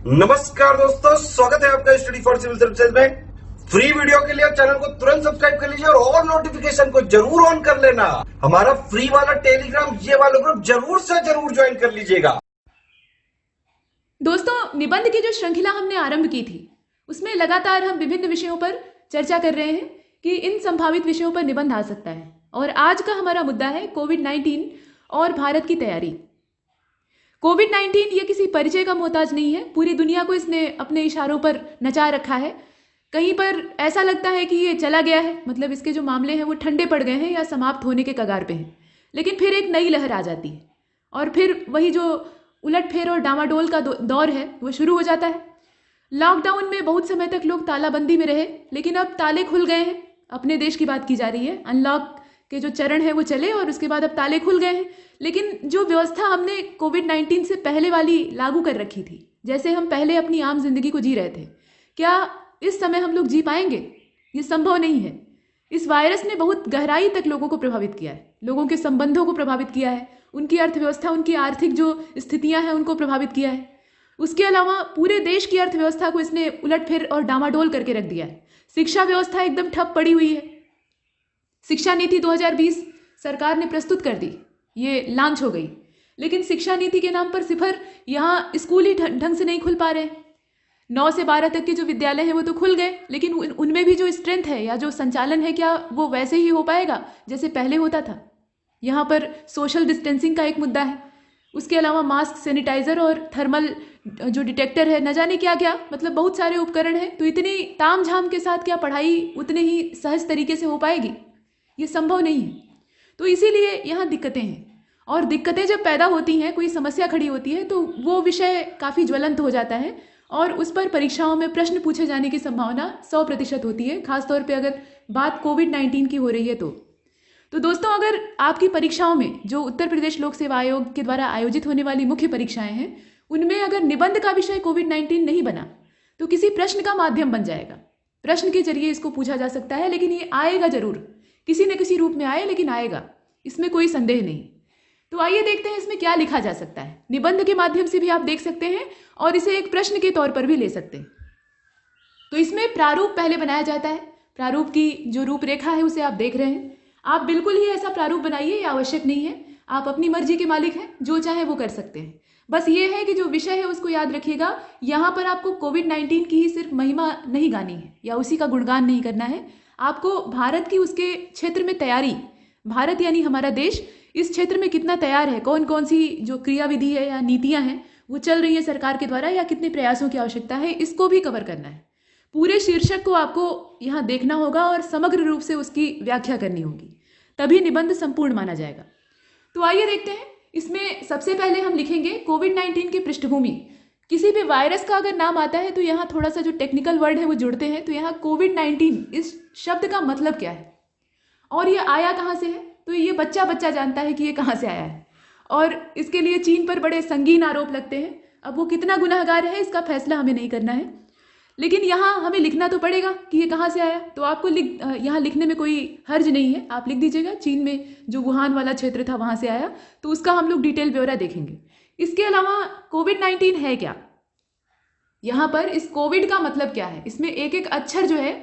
नमस्कार दोस्तों, स्वागत है आपका स्टडी फॉर सिविल सर्विसेज में। फ्री वीडियो के लिए चैनल को तुरंत सब्सक्राइब कर लीजिए और नोटिफिकेशन को जरूर ऑन कर लेना। हमारा फ्री वाला टेलीग्राम ये वाला ग्रुप जरूर से जरूर ज्वाइन कर लीजिएगा। दोस्तों, निबंध की जो श्रृंखला हमने आरंभ की थी उसमें लगातार हम विभिन्न विषयों पर चर्चा कर रहे हैं कि इन संभावित विषयों पर निबंध आ सकता है। और आज का हमारा मुद्दा है कोविड-19 और भारत की तैयारी। कोविड-19 ये किसी परिचय का मोहताज नहीं है। पूरी दुनिया को इसने अपने इशारों पर नचा रखा है। कहीं पर ऐसा लगता है कि ये चला गया है, मतलब इसके जो मामले हैं वो ठंडे पड़ गए हैं या समाप्त होने के कगार पे हैं। लेकिन फिर एक नई लहर आ जाती है और फिर वही जो उलटफेर और डामाडोल का दौर है वो शुरू हो जाता है। लॉकडाउन में बहुत समय तक लोग तालाबंदी में रहे, लेकिन अब ताले खुल गए हैं। अपने देश की बात की जा रही है। अनलॉक के जो चरण है वो चले और उसके बाद अब ताले खुल गए हैं। लेकिन जो व्यवस्था हमने कोविड-19 से पहले वाली लागू कर रखी थी, जैसे हम पहले अपनी आम जिंदगी को जी रहे थे, क्या इस समय हम लोग जी पाएंगे? ये संभव नहीं है। इस वायरस ने बहुत गहराई तक लोगों को प्रभावित किया है, लोगों के संबंधों को प्रभावित किया है, उनकी अर्थव्यवस्था, उनकी आर्थिक जो स्थितियां हैं उनको प्रभावित किया है। उसके अलावा पूरे देश की अर्थव्यवस्था को इसने उलटफेर और डामाडोल करके रख दिया है। शिक्षा व्यवस्था एकदम ठप पड़ी हुई है। शिक्षा नीति 2020 सरकार ने प्रस्तुत कर दी, ये लॉन्च हो गई, लेकिन शिक्षा नीति के नाम पर सिफर यहाँ स्कूल ही ढंग से नहीं खुल पा रहे हैं। 9 से 12 तक के जो विद्यालय हैं वो तो खुल गए, लेकिन उनमें भी जो स्ट्रेंथ है या जो संचालन है, क्या वो वैसे ही हो पाएगा जैसे पहले होता था? यहाँ पर सोशल डिस्टेंसिंग का एक मुद्दा है। उसके अलावा मास्क, सैनिटाइजर और थर्मल जो डिटेक्टर है, न जाने क्या क्या, मतलब बहुत सारे उपकरण हैं। तो इतनी ताम झाम के साथ क्या पढ़ाई उतने ही सहज तरीके से हो पाएगी? ये संभव नहीं है। तो इसीलिए यहाँ दिक्कतें हैं, और दिक्कतें जब पैदा होती हैं, कोई समस्या खड़ी होती है, तो वो विषय काफ़ी ज्वलंत हो जाता है और उस पर परीक्षाओं में प्रश्न पूछे जाने की संभावना 100% होती है, खासतौर पे अगर बात कोविड-19 की हो रही है तो दोस्तों, अगर आपकी परीक्षाओं में जो उत्तर प्रदेश लोक सेवा आयोग के द्वारा आयोजित होने वाली मुख्य परीक्षाएं हैं, उनमें अगर निबंध का विषय कोविड-19 नहीं बना तो किसी प्रश्न का माध्यम बन जाएगा। प्रश्न के जरिए इसको पूछा जा सकता है, लेकिन ये आएगा जरूर, किसी न किसी रूप में आए, लेकिन आएगा, इसमें कोई संदेह नहीं। तो आइए देखते हैं इसमें क्या लिखा जा सकता है। निबंध के माध्यम से भी आप देख सकते हैं और इसे एक प्रश्न के तौर पर भी ले सकते हैं। तो इसमें प्रारूप पहले बनाया जाता है। प्रारूप की जो रूपरेखा है उसे आप देख रहे हैं। आप बिल्कुल ही ऐसा प्रारूप बनाइए, ये आवश्यक नहीं है। आप अपनी मर्जी के मालिक हैं, जो चाहे वो कर सकते हैं। बस ये है कि जो विषय है उसको याद रखिएगा। यहाँ पर आपको कोविड-19 की ही सिर्फ महिमा नहीं गानी है या उसी का गुणगान नहीं करना है। आपको भारत की उसके क्षेत्र में तैयारी, भारत यानी हमारा देश इस क्षेत्र में कितना तैयार है, कौन कौन सी जो क्रियाविधि है या नीतियां हैं वो चल रही है सरकार के द्वारा, या कितने प्रयासों की आवश्यकता है, इसको भी कवर करना है। पूरे शीर्षक को आपको यहाँ देखना होगा और समग्र रूप से उसकी व्याख्या करनी होगी, तभी निबंध संपूर्ण माना जाएगा। तो आइए देखते हैं। इसमें सबसे पहले हम लिखेंगे कोविड-19 की पृष्ठभूमि। किसी भी वायरस का अगर नाम आता है तो यहाँ थोड़ा सा जो टेक्निकल वर्ड है वो जुड़ते हैं। तो यहाँ कोविड-19 इस शब्द का मतलब क्या है और ये आया कहाँ से है? तो ये बच्चा बच्चा जानता है कि ये कहाँ से आया है, और इसके लिए चीन पर बड़े संगीन आरोप लगते हैं। अब वो कितना गुनाहगार है इसका फैसला हमें नहीं करना है, लेकिन यहाँ हमें लिखना तो पड़ेगा कि ये कहाँ से आया। तो आपको यहाँ लिखने में कोई हर्ज नहीं है, आप लिख दीजिएगा चीन में जो वुहान वाला क्षेत्र था वहाँ से आया। तो उसका हम लोग डिटेल ब्यौरा देखेंगे। इसके अलावा कोविड-19 है क्या, यहाँ पर इस कोविड का मतलब क्या है, इसमें एक एक अक्षर जो है,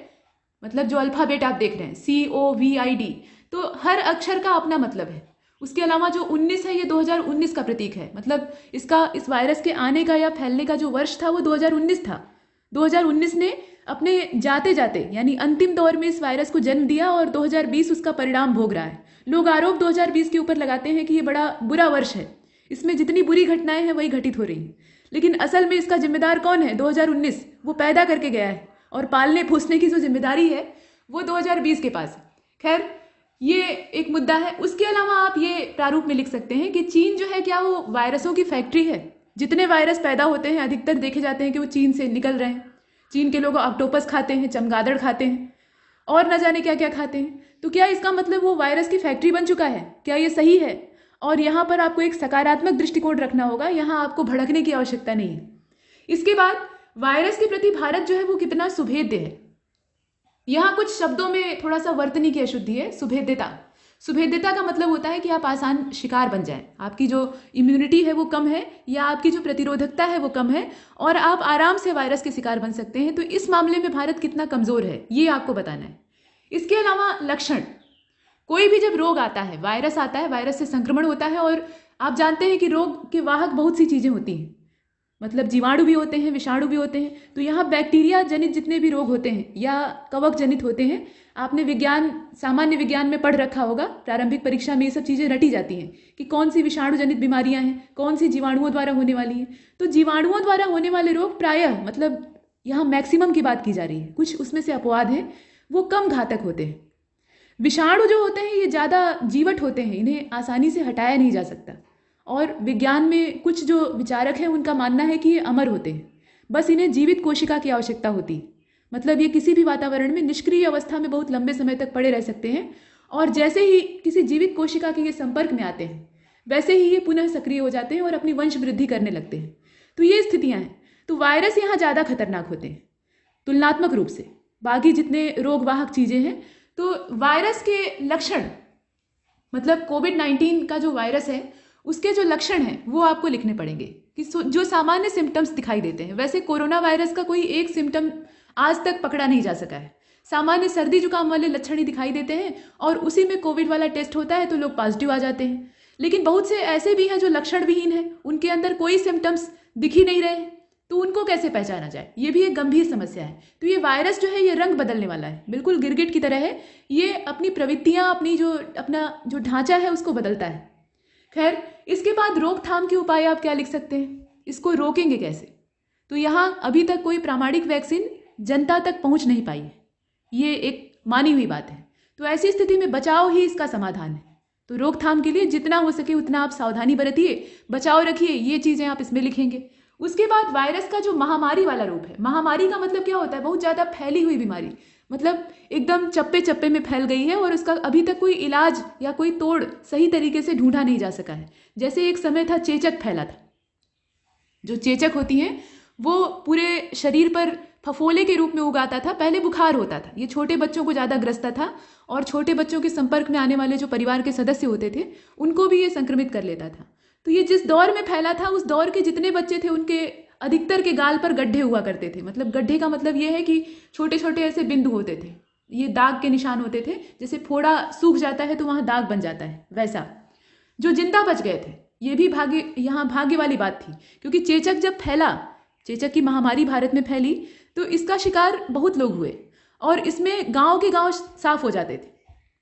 मतलब जो अल्फाबेट आप देख रहे हैं COVID, तो हर अक्षर का अपना मतलब है। उसके अलावा जो 19 है ये 2019 का प्रतीक है, मतलब इस वायरस के आने का या फैलने का जो वर्ष था वो 2019 था। 2019 ने अपने जाते जाते यानी अंतिम दौर में इस वायरस को जन्म दिया और 2020 उसका परिणाम भोग रहा है। लोग आरोप 2020 के ऊपर लगाते हैं कि ये बड़ा बुरा वर्ष है, इसमें जितनी बुरी घटनाएं हैं वही घटित हो रही हैं, लेकिन असल में इसका जिम्मेदार कौन है? 2019 वो पैदा करके गया है, और पालने पोसने की जो जिम्मेदारी है वो 2020 के पास है। खैर, ये एक मुद्दा है। उसके अलावा आप ये प्रारूप में लिख सकते हैं कि चीन जो है, क्या वो वायरसों की फैक्ट्री है? जितने वायरस पैदा होते हैं अधिकतर देखे जाते हैं कि वो चीन से निकल रहे हैं। चीन के लोग ऑक्टोपस खाते हैं, चमगादड़ खाते हैं और न जाने क्या क्या खाते हैं। तो क्या इसका मतलब वो वायरस की फैक्ट्री बन चुका है? क्या ये सही है? और यहाँ पर आपको एक सकारात्मक दृष्टिकोण रखना होगा, यहाँ आपको भड़कने की आवश्यकता नहीं है। इसके बाद वायरस के प्रति भारत जो है वो कितना सुभेद्य है। यहाँ कुछ शब्दों में थोड़ा सा वर्तनी की अशुद्धि है। सुभेद्यता, सुभेद्यता का मतलब होता है कि आप आसान शिकार बन जाएं, आपकी जो इम्यूनिटी है वो कम है या आपकी जो प्रतिरोधकता है वो कम है और आप आराम से वायरस के शिकार बन सकते हैं। तो इस मामले में भारत कितना कमज़ोर है ये आपको बताना है। इसके अलावा लक्षण, कोई भी जब रोग आता है, वायरस आता है, वायरस से संक्रमण होता है और आप जानते हैं कि रोग के वाहक बहुत सी चीज़ें होती हैं, मतलब जीवाणु भी होते हैं, विषाणु भी होते हैं। तो यहाँ बैक्टीरिया जनित जितने भी रोग होते हैं या कवक जनित होते हैं, आपने सामान्य विज्ञान में पढ़ रखा होगा, प्रारंभिक परीक्षा में ये सब चीज़ें रटी जाती हैं कि कौन सी विषाणु जनित बीमारियां हैं, कौन सी जीवाणुओं द्वारा होने वाली हैं। तो जीवाणुओं द्वारा होने वाले रोग प्रायः, मतलब यहाँ मैक्सिमम की बात की जा रही है, कुछ उसमें से अपवाद हैं, वो कम घातक होते हैं। विषाणु जो होते हैं ये ज़्यादा जीवट होते हैं, इन्हें आसानी से हटाया नहीं जा सकता और विज्ञान में कुछ जो विचारक हैं उनका मानना है कि ये अमर होते हैं, बस इन्हें जीवित कोशिका की आवश्यकता होती है। मतलब ये किसी भी वातावरण में निष्क्रिय अवस्था में बहुत लंबे समय तक पड़े रह सकते हैं और जैसे ही किसी जीवित कोशिका के ये संपर्क में आते हैं वैसे ही ये पुनः सक्रिय हो जाते हैं और अपनी वंश वृद्धि करने लगते हैं। तो ये स्थितियाँ हैं। तो वायरस यहाँ ज़्यादा खतरनाक होते हैं तुलनात्मक रूप से बाकी जितने रोगवाहक चीज़ें हैं। तो वायरस के लक्षण, मतलब कोविड-19 का जो वायरस है उसके जो लक्षण हैं वो आपको लिखने पड़ेंगे कि जो सामान्य सिम्टम्स दिखाई देते हैं। वैसे कोरोना वायरस का कोई एक सिम्टम आज तक पकड़ा नहीं जा सका है। सामान्य सर्दी जुकाम वाले लक्षण ही दिखाई देते हैं और उसी में कोविड वाला टेस्ट होता है तो लोग पॉजिटिव आ जाते हैं। लेकिन बहुत से ऐसे भी हैं जो लक्षण विहीन हैं, उनके अंदर कोई सिम्टम्स दिख ही नहीं रहे, तो उनको कैसे पहचाना जाए, ये भी एक गंभीर समस्या है। तो ये वायरस जो है ये रंग बदलने वाला है, बिल्कुल गिरगिट की तरह है। ये अपनी प्रवृत्तियाँ, अपना जो ढांचा है उसको बदलता है। खैर, इसके बाद रोकथाम के उपाय आप क्या लिख सकते हैं, इसको रोकेंगे कैसे? तो यहाँ अभी तक कोई प्रामाणिक वैक्सीन जनता तक पहुँच नहीं पाई है, ये एक मानी हुई बात है। तो ऐसी स्थिति में बचाव ही इसका समाधान है। तो रोकथाम के लिए जितना हो सके उतना आप सावधानी बरतिए, बचाव रखिए, ये चीज़ें आप इसमें लिखेंगे। उसके बाद वायरस का जो महामारी वाला रूप है, महामारी का मतलब क्या होता है? बहुत ज़्यादा फैली हुई बीमारी, मतलब एकदम चप्पे चप्पे में फैल गई है और उसका अभी तक कोई इलाज या कोई तोड़ सही तरीके से ढूंढा नहीं जा सका है। जैसे एक समय था चेचक फैला था, जो चेचक होती हैं वो पूरे शरीर पर फफोले के रूप में उगाता था। पहले बुखार होता था, ये छोटे बच्चों को ज़्यादा ग्रसता था और छोटे बच्चों के संपर्क में आने वाले जो परिवार के सदस्य होते थे उनको भी ये संक्रमित कर लेता था। तो ये जिस दौर में फैला था उस दौर के जितने बच्चे थे उनके अधिकतर के गाल पर गड्ढे हुआ करते थे। मतलब गड्ढे का मतलब ये है कि छोटे छोटे ऐसे बिंदु होते थे, ये दाग के निशान होते थे। जैसे फोड़ा सूख जाता है तो वहाँ दाग बन जाता है, वैसा। जो जिंदा बच गए थे, ये भी भाग्य वाली बात थी, क्योंकि चेचक जब फैला, चेचक की महामारी भारत में फैली तो इसका शिकार बहुत लोग हुए और इसमें गांव के गांव साफ हो जाते थे।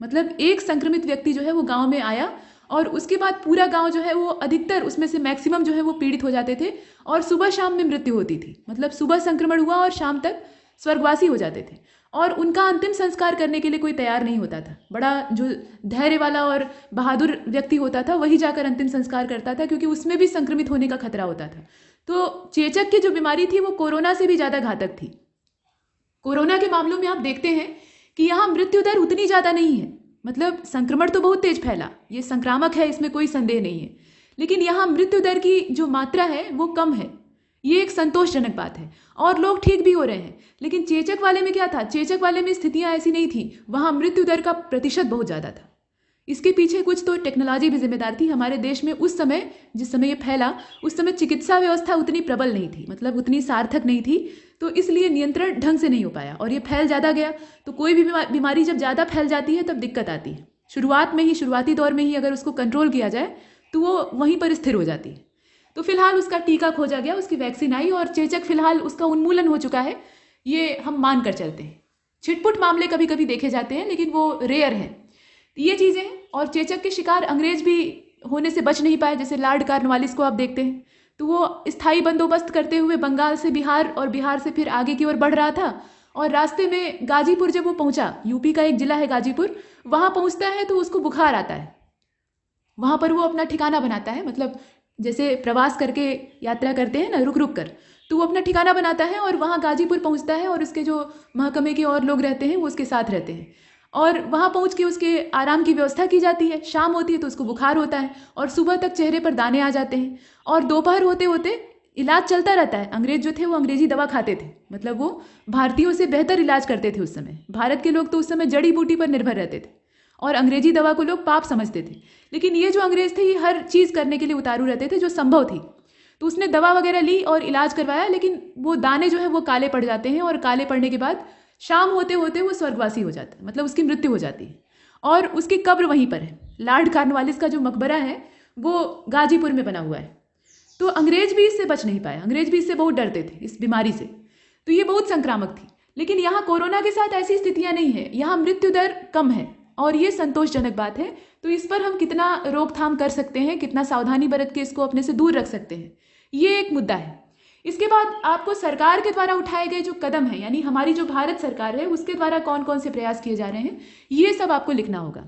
मतलब एक संक्रमित व्यक्ति जो है वो गांव में आया और उसके बाद पूरा गांव जो है वो अधिकतर, उसमें से मैक्सिमम जो है वो पीड़ित हो जाते थे और सुबह शाम में मृत्यु होती थी। मतलब सुबह संक्रमण हुआ और शाम तक स्वर्गवासी हो जाते थे और उनका अंतिम संस्कार करने के लिए कोई तैयार नहीं होता था। बड़ा जो धैर्य वाला और बहादुर व्यक्ति होता था वही जाकर अंतिम संस्कार करता था, क्योंकि उसमें भी संक्रमित होने का खतरा होता था। तो चेचक की जो बीमारी थी वो कोरोना से भी ज़्यादा घातक थी। कोरोना के मामलों में आप देखते हैं कि यहाँ मृत्यु दर उतनी ज़्यादा नहीं है, मतलब संक्रमण तो बहुत तेज फैला, ये संक्रामक है, इसमें कोई संदेह नहीं है, लेकिन यहाँ मृत्यु दर की जो मात्रा है वो कम है। ये एक संतोषजनक बात है और लोग ठीक भी हो रहे हैं। लेकिन चेचक वाले में क्या था? चेचक वाले में स्थितियाँ ऐसी नहीं थी, वहाँ मृत्यु दर का प्रतिशत बहुत ज़्यादा था। इसके पीछे कुछ तो टेक्नोलॉजी भी जिम्मेदार थी। हमारे देश में उस समय, जिस समय ये फैला, उस समय चिकित्सा व्यवस्था उतनी प्रबल नहीं थी, मतलब उतनी सार्थक नहीं थी, तो इसलिए नियंत्रण ढंग से नहीं हो पाया और ये फैल ज़्यादा गया। तो कोई भी बीमारी जब ज़्यादा फैल जाती है तब दिक्कत आती है। शुरुआती दौर में ही अगर उसको कंट्रोल किया जाए तो वो वहीं पर स्थिर हो जाती है। तो फिलहाल उसका टीका खोजा गया, उसकी वैक्सीन आई और चेचक फिलहाल उसका उन्मूलन हो चुका है, ये हम मान कर चलते हैं। छिटपुट मामले कभी कभी देखे जाते हैं लेकिन वो रेयर हैं। ये चीज़ें हैं। और चेचक के शिकार अंग्रेज भी होने से बच नहीं पाए। जैसे लॉर्ड कॉर्नवालिस को आप देखते हैं, तो वो स्थायी बंदोबस्त करते हुए बंगाल से बिहार और बिहार से फिर आगे की ओर बढ़ रहा था और रास्ते में गाजीपुर जब वो पहुंचा, यूपी का एक जिला है गाजीपुर, वहाँ पहुंचता है तो उसको बुखार आता है। वहाँ पर वो अपना ठिकाना बनाता है, मतलब जैसे प्रवास करके यात्रा करते हैं ना, रुक रुक कर, तो वो अपना ठिकाना बनाता है और वहाँ गाजीपुर पहुँचता है और उसके जो महकमे के और लोग रहते हैं वो उसके साथ रहते हैं और वहाँ पहुँच के उसके आराम की व्यवस्था की जाती है। शाम होती है तो उसको बुखार होता है और सुबह तक चेहरे पर दाने आ जाते हैं और दोपहर होते होते इलाज चलता रहता है। अंग्रेज जो थे वो अंग्रेजी दवा खाते थे, मतलब वो भारतीयों से बेहतर इलाज करते थे उस समय। भारत के लोग तो उस समय जड़ी बूटी पर निर्भर रहते थे और अंग्रेजी दवा को लोग पाप समझते थे। लेकिन ये जो अंग्रेज थे ये हर चीज़ करने के लिए उतारू रहते थे जो संभव थी। तो उसने दवा वगैरह ली और इलाज करवाया, लेकिन वो दाने जो है वो काले पड़ जाते हैं और काले पड़ने के बाद शाम होते होते वो स्वर्गवासी हो जाता है, मतलब उसकी मृत्यु हो जाती है। और उसकी कब्र वहीं पर है। लॉर्ड कॉर्नवालिस का जो मकबरा है वो गाजीपुर में बना हुआ है। तो अंग्रेज भी इससे बच नहीं पाए, अंग्रेज भी इससे बहुत डरते थे, इस बीमारी से। तो ये बहुत संक्रामक थी। लेकिन यहाँ कोरोना के साथ ऐसी स्थितियाँ नहीं है, यहाँ मृत्यु दर कम है और ये संतोषजनक बात है। तो इस पर हम कितना रोकथाम कर सकते हैं, कितना सावधानी बरत के इसको अपने से दूर रख सकते हैं, ये एक मुद्दा है। इसके बाद आपको सरकार के द्वारा उठाए गए जो कदम हैं, यानी हमारी जो भारत सरकार है उसके द्वारा कौन कौन से प्रयास किए जा रहे हैं, ये सब आपको लिखना होगा।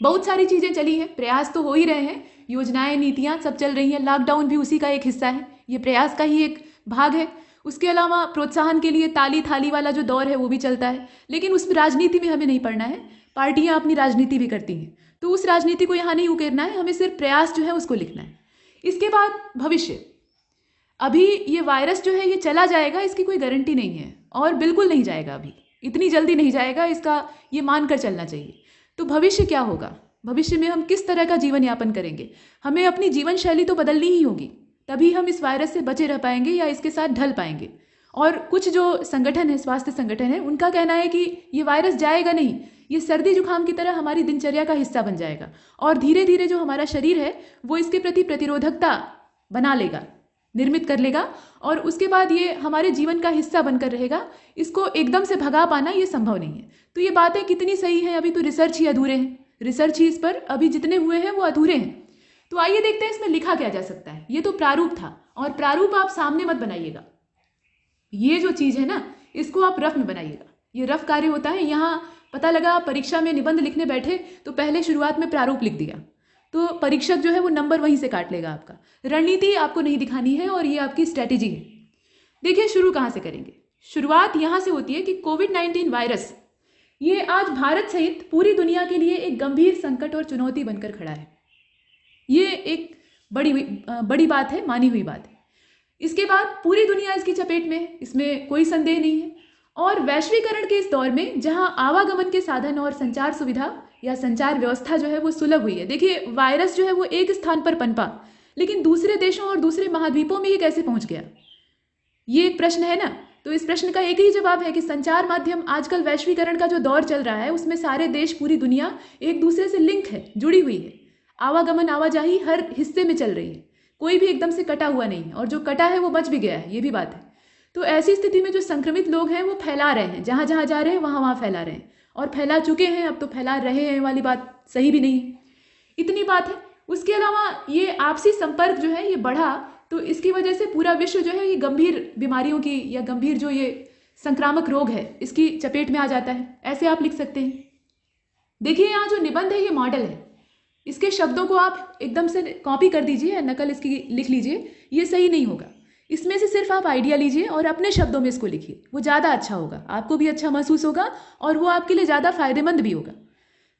बहुत सारी चीज़ें चली हैं, प्रयास तो हो ही रहे हैं, योजनाएं नीतियां सब चल रही हैं। लॉकडाउन भी उसी का एक हिस्सा है, ये प्रयास का ही एक भाग है। उसके अलावा प्रोत्साहन के लिए ताली थाली वाला जो दौर है वो भी चलता है। लेकिन उस राजनीति में हमें नहीं पढ़ना है, पार्टियां अपनी राजनीति भी करती हैं, तो उस राजनीति को यहाँ नहीं उकेरना है, हमें सिर्फ प्रयास जो है उसको लिखना है। इसके बाद भविष्य, अभी ये वायरस जो है ये चला जाएगा इसकी कोई गारंटी नहीं है, और बिल्कुल नहीं जाएगा, अभी इतनी जल्दी नहीं जाएगा, इसका ये मानकर चलना चाहिए। तो भविष्य क्या होगा, भविष्य में हम किस तरह का जीवन यापन करेंगे, हमें अपनी जीवन शैली तो बदलनी ही होगी, तभी हम इस वायरस से बचे रह पाएंगे या इसके साथ ढल पाएंगे। और कुछ जो संगठन है, स्वास्थ्य संगठन है, उनका कहना है कि ये वायरस जाएगा नहीं, ये सर्दी जुकाम की तरह हमारी दिनचर्या का हिस्सा बन जाएगा और धीरे धीरे जो हमारा शरीर है वो इसके प्रति प्रतिरोधकता बना लेगा, निर्मित कर लेगा, और उसके बाद ये हमारे जीवन का हिस्सा बनकर रहेगा। इसको एकदम से भगा पाना ये संभव नहीं है। तो ये बातें कितनी सही हैं, अभी तो रिसर्च ही अधूरे हैं, रिसर्च ही इस पर अभी जितने हुए हैं वो अधूरे हैं। तो आइए देखते हैं इसमें लिखा क्या जा सकता है। ये तो प्रारूप था, और प्रारूप आप सामने मत बनाइएगा, ये जो चीज़ है ना इसको आप रफ में बनाइएगा, ये रफ कार्य होता है। यहाँ पता लगा आप परीक्षा में निबंध लिखने बैठे तो पहले शुरुआत में प्रारूप लिख दिया, तो परीक्षक जो है वो नंबर वहीं से काट लेगा आपका। रणनीति आपको नहीं दिखानी है और ये आपकी स्ट्रैटेजी है। देखिए शुरू कहाँ से करेंगे, शुरुआत यहाँ से होती है कि कोविड-19 वायरस ये आज भारत सहित पूरी दुनिया के लिए एक गंभीर संकट और चुनौती बनकर खड़ा है। ये एक बड़ी बात है, मानी हुई बात है। इसके बाद पूरी दुनिया इसकी चपेट में है, इसमें कोई संदेह नहीं है। और वैश्वीकरण के इस दौर में जहां आवागमन के साधन और संचार सुविधा या संचार व्यवस्था जो है वो सुलभ हुई है। देखिए वायरस जो है वो एक स्थान पर पनपा, लेकिन दूसरे देशों और दूसरे महाद्वीपों में ये कैसे पहुंच गया, ये एक प्रश्न है ना। तो इस प्रश्न का एक ही जवाब है कि संचार माध्यम, आजकल वैश्वीकरण का जो दौर चल रहा है उसमें सारे देश, पूरी दुनिया एक दूसरे से लिंक है, जुड़ी हुई है। आवागमन आवाजाही हर हिस्से में चल रही है, कोई भी एकदम से कटा हुआ नहीं है, और जो कटा है वो बच भी गया है, ये भी बात है। तो ऐसी स्थिति में जो संक्रमित लोग हैं वो फैला रहे हैं, जहाँ जहाँ जा रहे हैं वहाँ फैला रहे हैं, और फैला चुके हैं, अब तो फैला रहे हैं वाली बात सही भी नहीं है। इतनी बात है। उसके अलावा ये आपसी संपर्क जो है ये बढ़ा, तो इसकी वजह से पूरा विश्व जो है ये गंभीर बीमारियों की या गंभीर जो ये संक्रामक रोग है इसकी चपेट में आ जाता है, ऐसे आप लिख सकते हैं। देखिए यहाँ जो निबंध है ये मॉडल है, इसके शब्दों को आप एकदम से कॉपी कर दीजिए या नकल इसकी लिख लीजिए, ये सही नहीं होगा। इसमें से सिर्फ आप आइडिया लीजिए और अपने शब्दों में इसको लिखिए, वो ज़्यादा अच्छा होगा, आपको भी अच्छा महसूस होगा और वो आपके लिए ज़्यादा फायदेमंद भी होगा।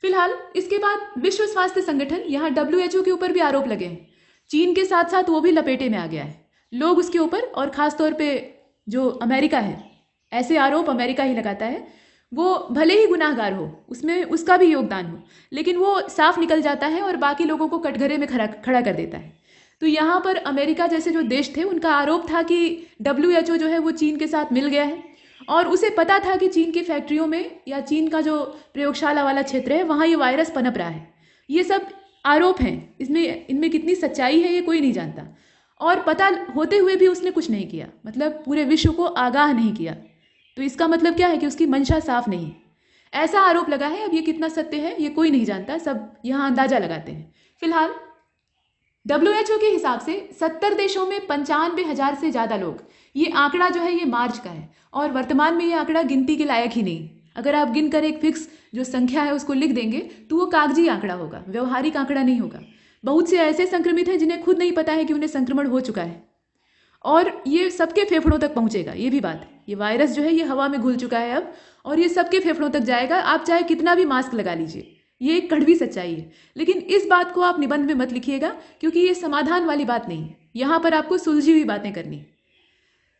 फिलहाल इसके बाद विश्व स्वास्थ्य संगठन, यहाँ WHO के ऊपर भी आरोप लगे हैं, चीन के साथ साथ वो भी लपेटे में आ गया है, लोग उसके ऊपर, और ख़ासतौर पे जो अमेरिका है, ऐसे आरोप अमेरिका ही लगाता है। वो भले ही गुनाहगार हो, उसमें उसका भी योगदान हो, लेकिन वो साफ निकल जाता है और बाकी लोगों को कटघरे में खड़ा कर देता है। तो यहाँ पर अमेरिका जैसे जो देश थे उनका आरोप था कि WHO जो है वो चीन के साथ मिल गया है, और उसे पता था कि चीन की फैक्ट्रियों में या चीन का जो प्रयोगशाला वाला क्षेत्र है वहाँ ये वायरस पनप रहा है। ये सब आरोप हैं, इनमें कितनी सच्चाई है ये कोई नहीं जानता, और पता होते हुए भी उसने कुछ नहीं किया, मतलब पूरे विश्व को आगाह नहीं किया। तो इसका मतलब क्या है कि उसकी मंशा साफ नहीं है, ऐसा आरोप लगा है। अब ये कितना सत्य है ये कोई नहीं जानता, सब यहाँ अंदाजा लगाते हैं। फिलहाल WHO के हिसाब से 70 देशों में 95,000 से ज़्यादा लोग, ये आंकड़ा जो है ये मार्च का है, और वर्तमान में ये आंकड़ा गिनती के लायक ही नहीं। अगर आप गिनकर एक फिक्स जो संख्या है उसको लिख देंगे तो वो कागजी आंकड़ा होगा, व्यवहारिक आंकड़ा नहीं होगा। बहुत से ऐसे संक्रमित हैं जिन्हें खुद नहीं पता है कि उन्हें संक्रमण हो चुका है, और ये सबके फेफड़ों तक पहुंचेगा, ये भी बात है। ये वायरस जो है ये हवा में घुल चुका है अब, और ये सबके फेफड़ों तक जाएगा, आप चाहे कितना भी मास्क लगा लीजिए, ये एक कड़वी सच्चाई है। लेकिन इस बात को आप निबंध में मत लिखिएगा, क्योंकि ये समाधान वाली बात नहीं है, यहाँ पर आपको सुलझी हुई बातें करनी है।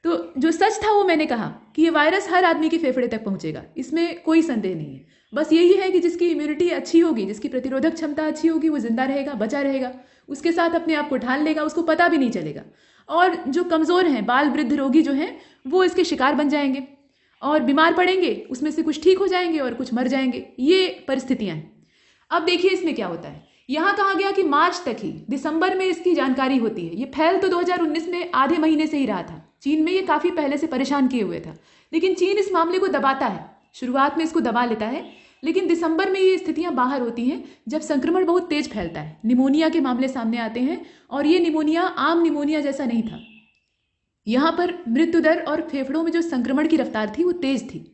तो जो सच था वो मैंने कहा कि ये वायरस हर आदमी के फेफड़े तक पहुंचेगा, इसमें कोई संदेह नहीं है। बस यही है कि जिसकी इम्यूनिटी अच्छी होगी, जिसकी प्रतिरोधक क्षमता अच्छी होगी, वो जिंदा रहेगा, बचा रहेगा, उसके साथ अपने आप को ढाल लेगा, उसको पता भी नहीं चलेगा। और जो कमज़ोर हैं, बाल वृद्ध रोगी जो हैं, वो इसके शिकार बन जाएंगे और बीमार पड़ेंगे, उसमें से कुछ ठीक हो जाएंगे और कुछ मर जाएंगे। ये परिस्थितियां हैं। अब देखिए इसमें क्या होता है। यहाँ कहा गया कि मार्च तक ही, दिसंबर में इसकी जानकारी होती है। ये फैल तो 2019 में आधे महीने से ही रहा था। चीन में ये काफ़ी पहले से परेशान किए हुए था, लेकिन चीन इस मामले को दबाता है, शुरुआत में इसको दबा लेता है, लेकिन दिसंबर में ये स्थितियां बाहर होती हैं जब संक्रमण बहुत तेज फैलता है, निमोनिया के मामले सामने आते हैं। और ये निमोनिया आम निमोनिया जैसा नहीं था। यहाँ पर मृत्यु दर और फेफड़ों में जो संक्रमण की रफ्तार थी वो तेज थी।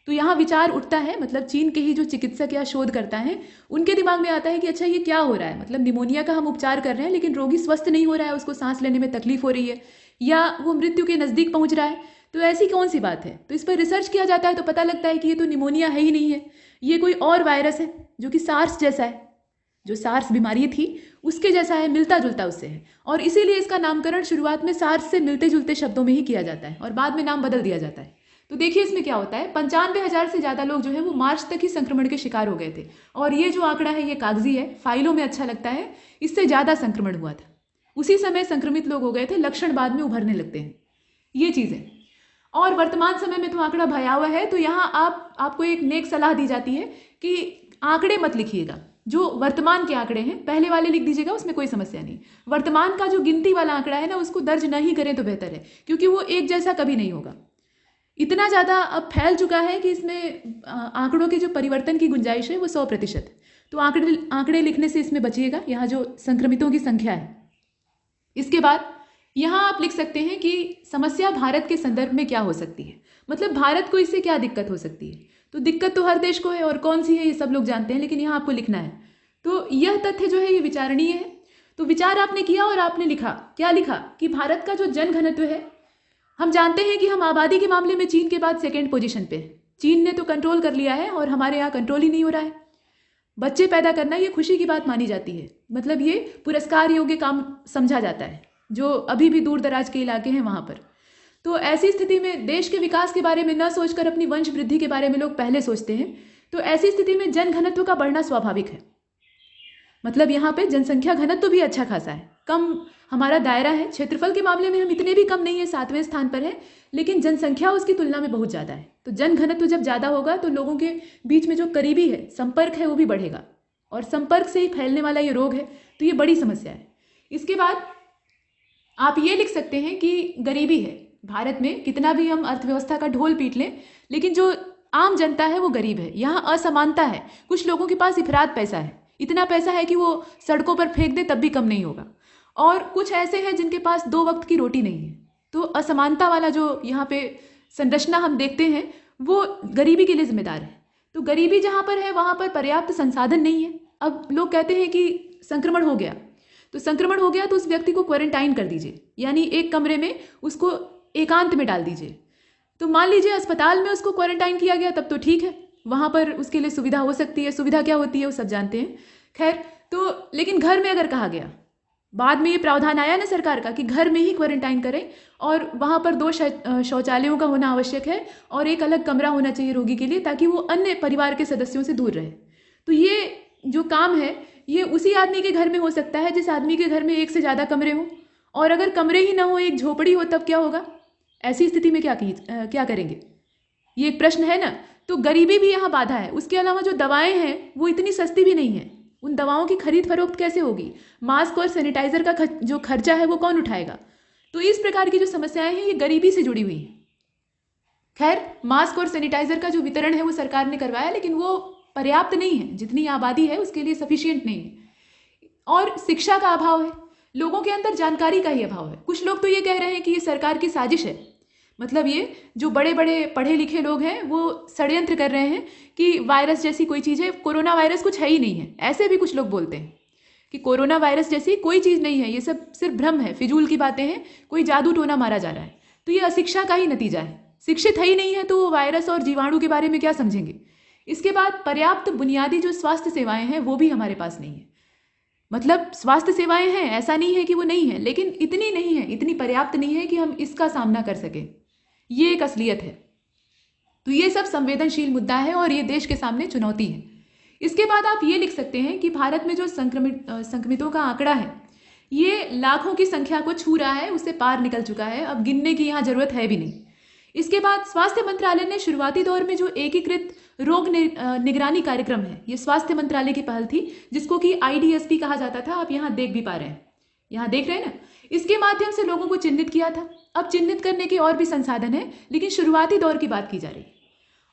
तो यहाँ विचार उठता है, मतलब चीन के ही जो चिकित्सक या शोधकर्ता हैं उनके दिमाग में आता है कि अच्छा ये क्या हो रहा है, मतलब निमोनिया का हम उपचार कर रहे हैं लेकिन रोगी स्वस्थ नहीं हो रहा है, उसको सांस लेने में तकलीफ हो रही है या वो मृत्यु के नज़दीक पहुंच रहा है, तो ऐसी कौन सी बात है। तो इस पर रिसर्च किया जाता है तो पता लगता है कि ये तो निमोनिया है ही नहीं है, ये कोई और वायरस है जो कि सार्स जैसा है, जो सार्स बीमारी थी उसके जैसा है, मिलता जुलता उससे है। और इसीलिए इसका नामकरण शुरुआत में सार्स से मिलते जुलते शब्दों में ही किया जाता है और बाद में नाम बदल दिया जाता है। तो देखिए इसमें क्या होता है, 95,000 से ज़्यादा लोग जो है वो मार्च तक ही संक्रमण के शिकार हो गए थे। और ये जो आंकड़ा है ये कागजी है, फाइलों में अच्छा लगता है, इससे ज़्यादा संक्रमण हुआ था। उसी समय संक्रमित लोग हो गए थे, लक्षण बाद में उभरने लगते हैं, ये चीज़ें। और वर्तमान समय में तो आंकड़ा भयावह है। तो यहाँ आपको एक नेक सलाह दी जाती है कि आंकड़े मत लिखिएगा, जो वर्तमान के आंकड़े हैं पहले वाले लिख दीजिएगा, उसमें कोई समस्या नहीं। वर्तमान का जो गिनती वाला आंकड़ा है ना उसको दर्ज नहीं करें तो बेहतर है, क्योंकि वो एक जैसा कभी नहीं होगा। इतना ज़्यादा अब फैल चुका है कि इसमें आंकड़ों के जो परिवर्तन की गुंजाइश है वो 100%। तो आंकड़े लिखने से इसमें बचिएगा, यहाँ जो संक्रमितों की संख्या है। इसके बाद यहाँ आप लिख सकते हैं कि समस्या भारत के संदर्भ में क्या हो सकती है, मतलब भारत को इससे क्या दिक्कत हो सकती है। तो दिक्कत तो हर देश को है और कौन सी है ये सब लोग जानते हैं, लेकिन यहाँ आपको लिखना है। तो यह तथ्य जो है ये विचारणीय है। तो विचार आपने किया और आपने लिखा, क्या लिखा कि भारत का जो जनघनत्व है, हम जानते हैं कि हम आबादी के मामले में चीन के बाद सेकेंड पोजीशन पे हैं। चीन ने तो कंट्रोल कर लिया है और हमारे यहाँ कंट्रोल ही नहीं हो रहा है। बच्चे पैदा करना ये खुशी की बात मानी जाती है, मतलब ये पुरस्कार योग्य काम समझा जाता है, जो अभी भी दूर दराज के इलाके हैं वहाँ पर। तो ऐसी स्थिति में देश के विकास के बारे में न सोचकर अपनी वंश वृद्धि के बारे में लोग पहले सोचते हैं। तो ऐसी स्थिति में जनघनत्व का बढ़ना स्वाभाविक है, मतलब यहाँ पे जनसंख्या घनत्व भी अच्छा खासा है, कम हमारा दायरा है। क्षेत्रफल के मामले में हम इतने भी कम नहीं है, 7वें स्थान पर है, लेकिन जनसंख्या उसकी तुलना में बहुत ज़्यादा है। तो जन घनत्व जब ज़्यादा होगा तो लोगों के बीच में जो करीबी है, संपर्क है, वो भी बढ़ेगा, और संपर्क से ही फैलने वाला ये रोग है, तो ये बड़ी समस्या है। इसके बाद आप ये लिख सकते हैं कि गरीबी है भारत में, कितना भी हम अर्थव्यवस्था का ढोल पीट लें, लेकिन जो आम जनता है वो गरीब है। यहाँ असमानता है, कुछ लोगों के पास इफरात पैसा है, इतना पैसा है कि वो सड़कों पर फेंक दे तब भी कम नहीं होगा, और कुछ ऐसे हैं जिनके पास 2 वक्त की रोटी नहीं है। तो असमानता वाला जो यहाँ पे संरचना हम देखते हैं वो गरीबी के लिए जिम्मेदार है। तो गरीबी जहाँ पर है वहाँ पर पर्याप्त संसाधन नहीं है। अब लोग कहते हैं कि संक्रमण हो गया, तो संक्रमण हो गया तो उस व्यक्ति को क्वारंटाइन कर दीजिए, यानी एक कमरे में उसको एकांत में डाल दीजिए। तो मान लीजिए अस्पताल में उसको क्वारंटाइन किया गया, तब तो ठीक है, वहाँ पर उसके लिए सुविधा हो सकती है। सुविधा क्या होती है वो सब जानते हैं, खैर। तो लेकिन घर में अगर कहा गया, बाद में ये प्रावधान आया ना सरकार का कि घर में ही क्वारंटाइन करें, और वहाँ पर 2 शौचालयों का होना आवश्यक है और एक अलग कमरा होना चाहिए रोगी के लिए, ताकि वो अन्य परिवार के सदस्यों से दूर रहे। तो ये जो काम है ये उसी आदमी के घर में हो सकता है जिस आदमी के घर में 1 से ज़्यादा कमरे हों, और अगर कमरे ही ना हो, एक झोपड़ी हो, तब क्या होगा? ऐसी स्थिति में क्या करेंगे? ये एक प्रश्न है ना। तो गरीबी भी यहाँ बाधा है। उसके अलावा जो दवाएं हैं वो इतनी सस्ती भी नहीं है, उन दवाओं की खरीद फरोख्त कैसे होगी? मास्क और सैनिटाइजर का जो खर्चा है वो कौन उठाएगा? तो इस प्रकार की जो समस्याएं हैं ये गरीबी से जुड़ी हुई हैं। खैर, मास्क और सैनिटाइजर का जो वितरण है वो सरकार ने करवाया, लेकिन वो पर्याप्त नहीं है, जितनी आबादी है उसके लिए सफिशिएंट नहीं है। और शिक्षा का अभाव है, लोगों के अंदर जानकारी का ही अभाव है। कुछ लोग तो ये कह रहे हैं कि ये सरकार की साजिश है, मतलब ये जो बड़े बड़े पढ़े लिखे लोग हैं वो षड्यंत्र कर रहे हैं कि वायरस जैसी कोई चीज़ है, कोरोना वायरस कुछ है ही नहीं है। ऐसे भी कुछ लोग बोलते हैं कि कोरोना वायरस जैसी कोई चीज़ नहीं है, ये सब सिर्फ भ्रम है, फिजूल की बातें हैं, कोई जादू टोना मारा जा रहा है। तो ये अशिक्षा का ही नतीजा है। शिक्षित है ही नहीं है तो वो वायरस और जीवाणु के बारे में क्या समझेंगे? इसके बाद पर्याप्त बुनियादी जो स्वास्थ्य सेवाएं हैं वो भी हमारे पास नहीं है। मतलब स्वास्थ्य सेवाएं हैं, ऐसा नहीं है कि वो नहीं है, लेकिन इतनी नहीं है, इतनी पर्याप्त नहीं है कि हम इसका सामना कर सकें। ये एक असलियत है। तो ये सब संवेदनशील मुद्दा है और ये देश के सामने चुनौती है। इसके बाद आप ये लिख सकते हैं कि भारत में जो संक्रमितों का आंकड़ा है ये लाखों की संख्या को छू रहा है, उससे पार निकल चुका है, अब गिनने की यहाँ जरूरत है भी नहीं। इसके बाद स्वास्थ्य मंत्रालय ने शुरुआती दौर में जो एकीकृत रोग निगरानी कार्यक्रम है, ये स्वास्थ्य मंत्रालय की पहल थी, जिसको कि IDSP कहा जाता था। आप यहाँ देख भी पा रहे हैं, यहाँ देख रहे हैं ना। इसके माध्यम से लोगों को चिन्हित किया था। अब चिन्हित करने के और भी संसाधन है, लेकिन शुरुआती दौर की बात की जा रही है।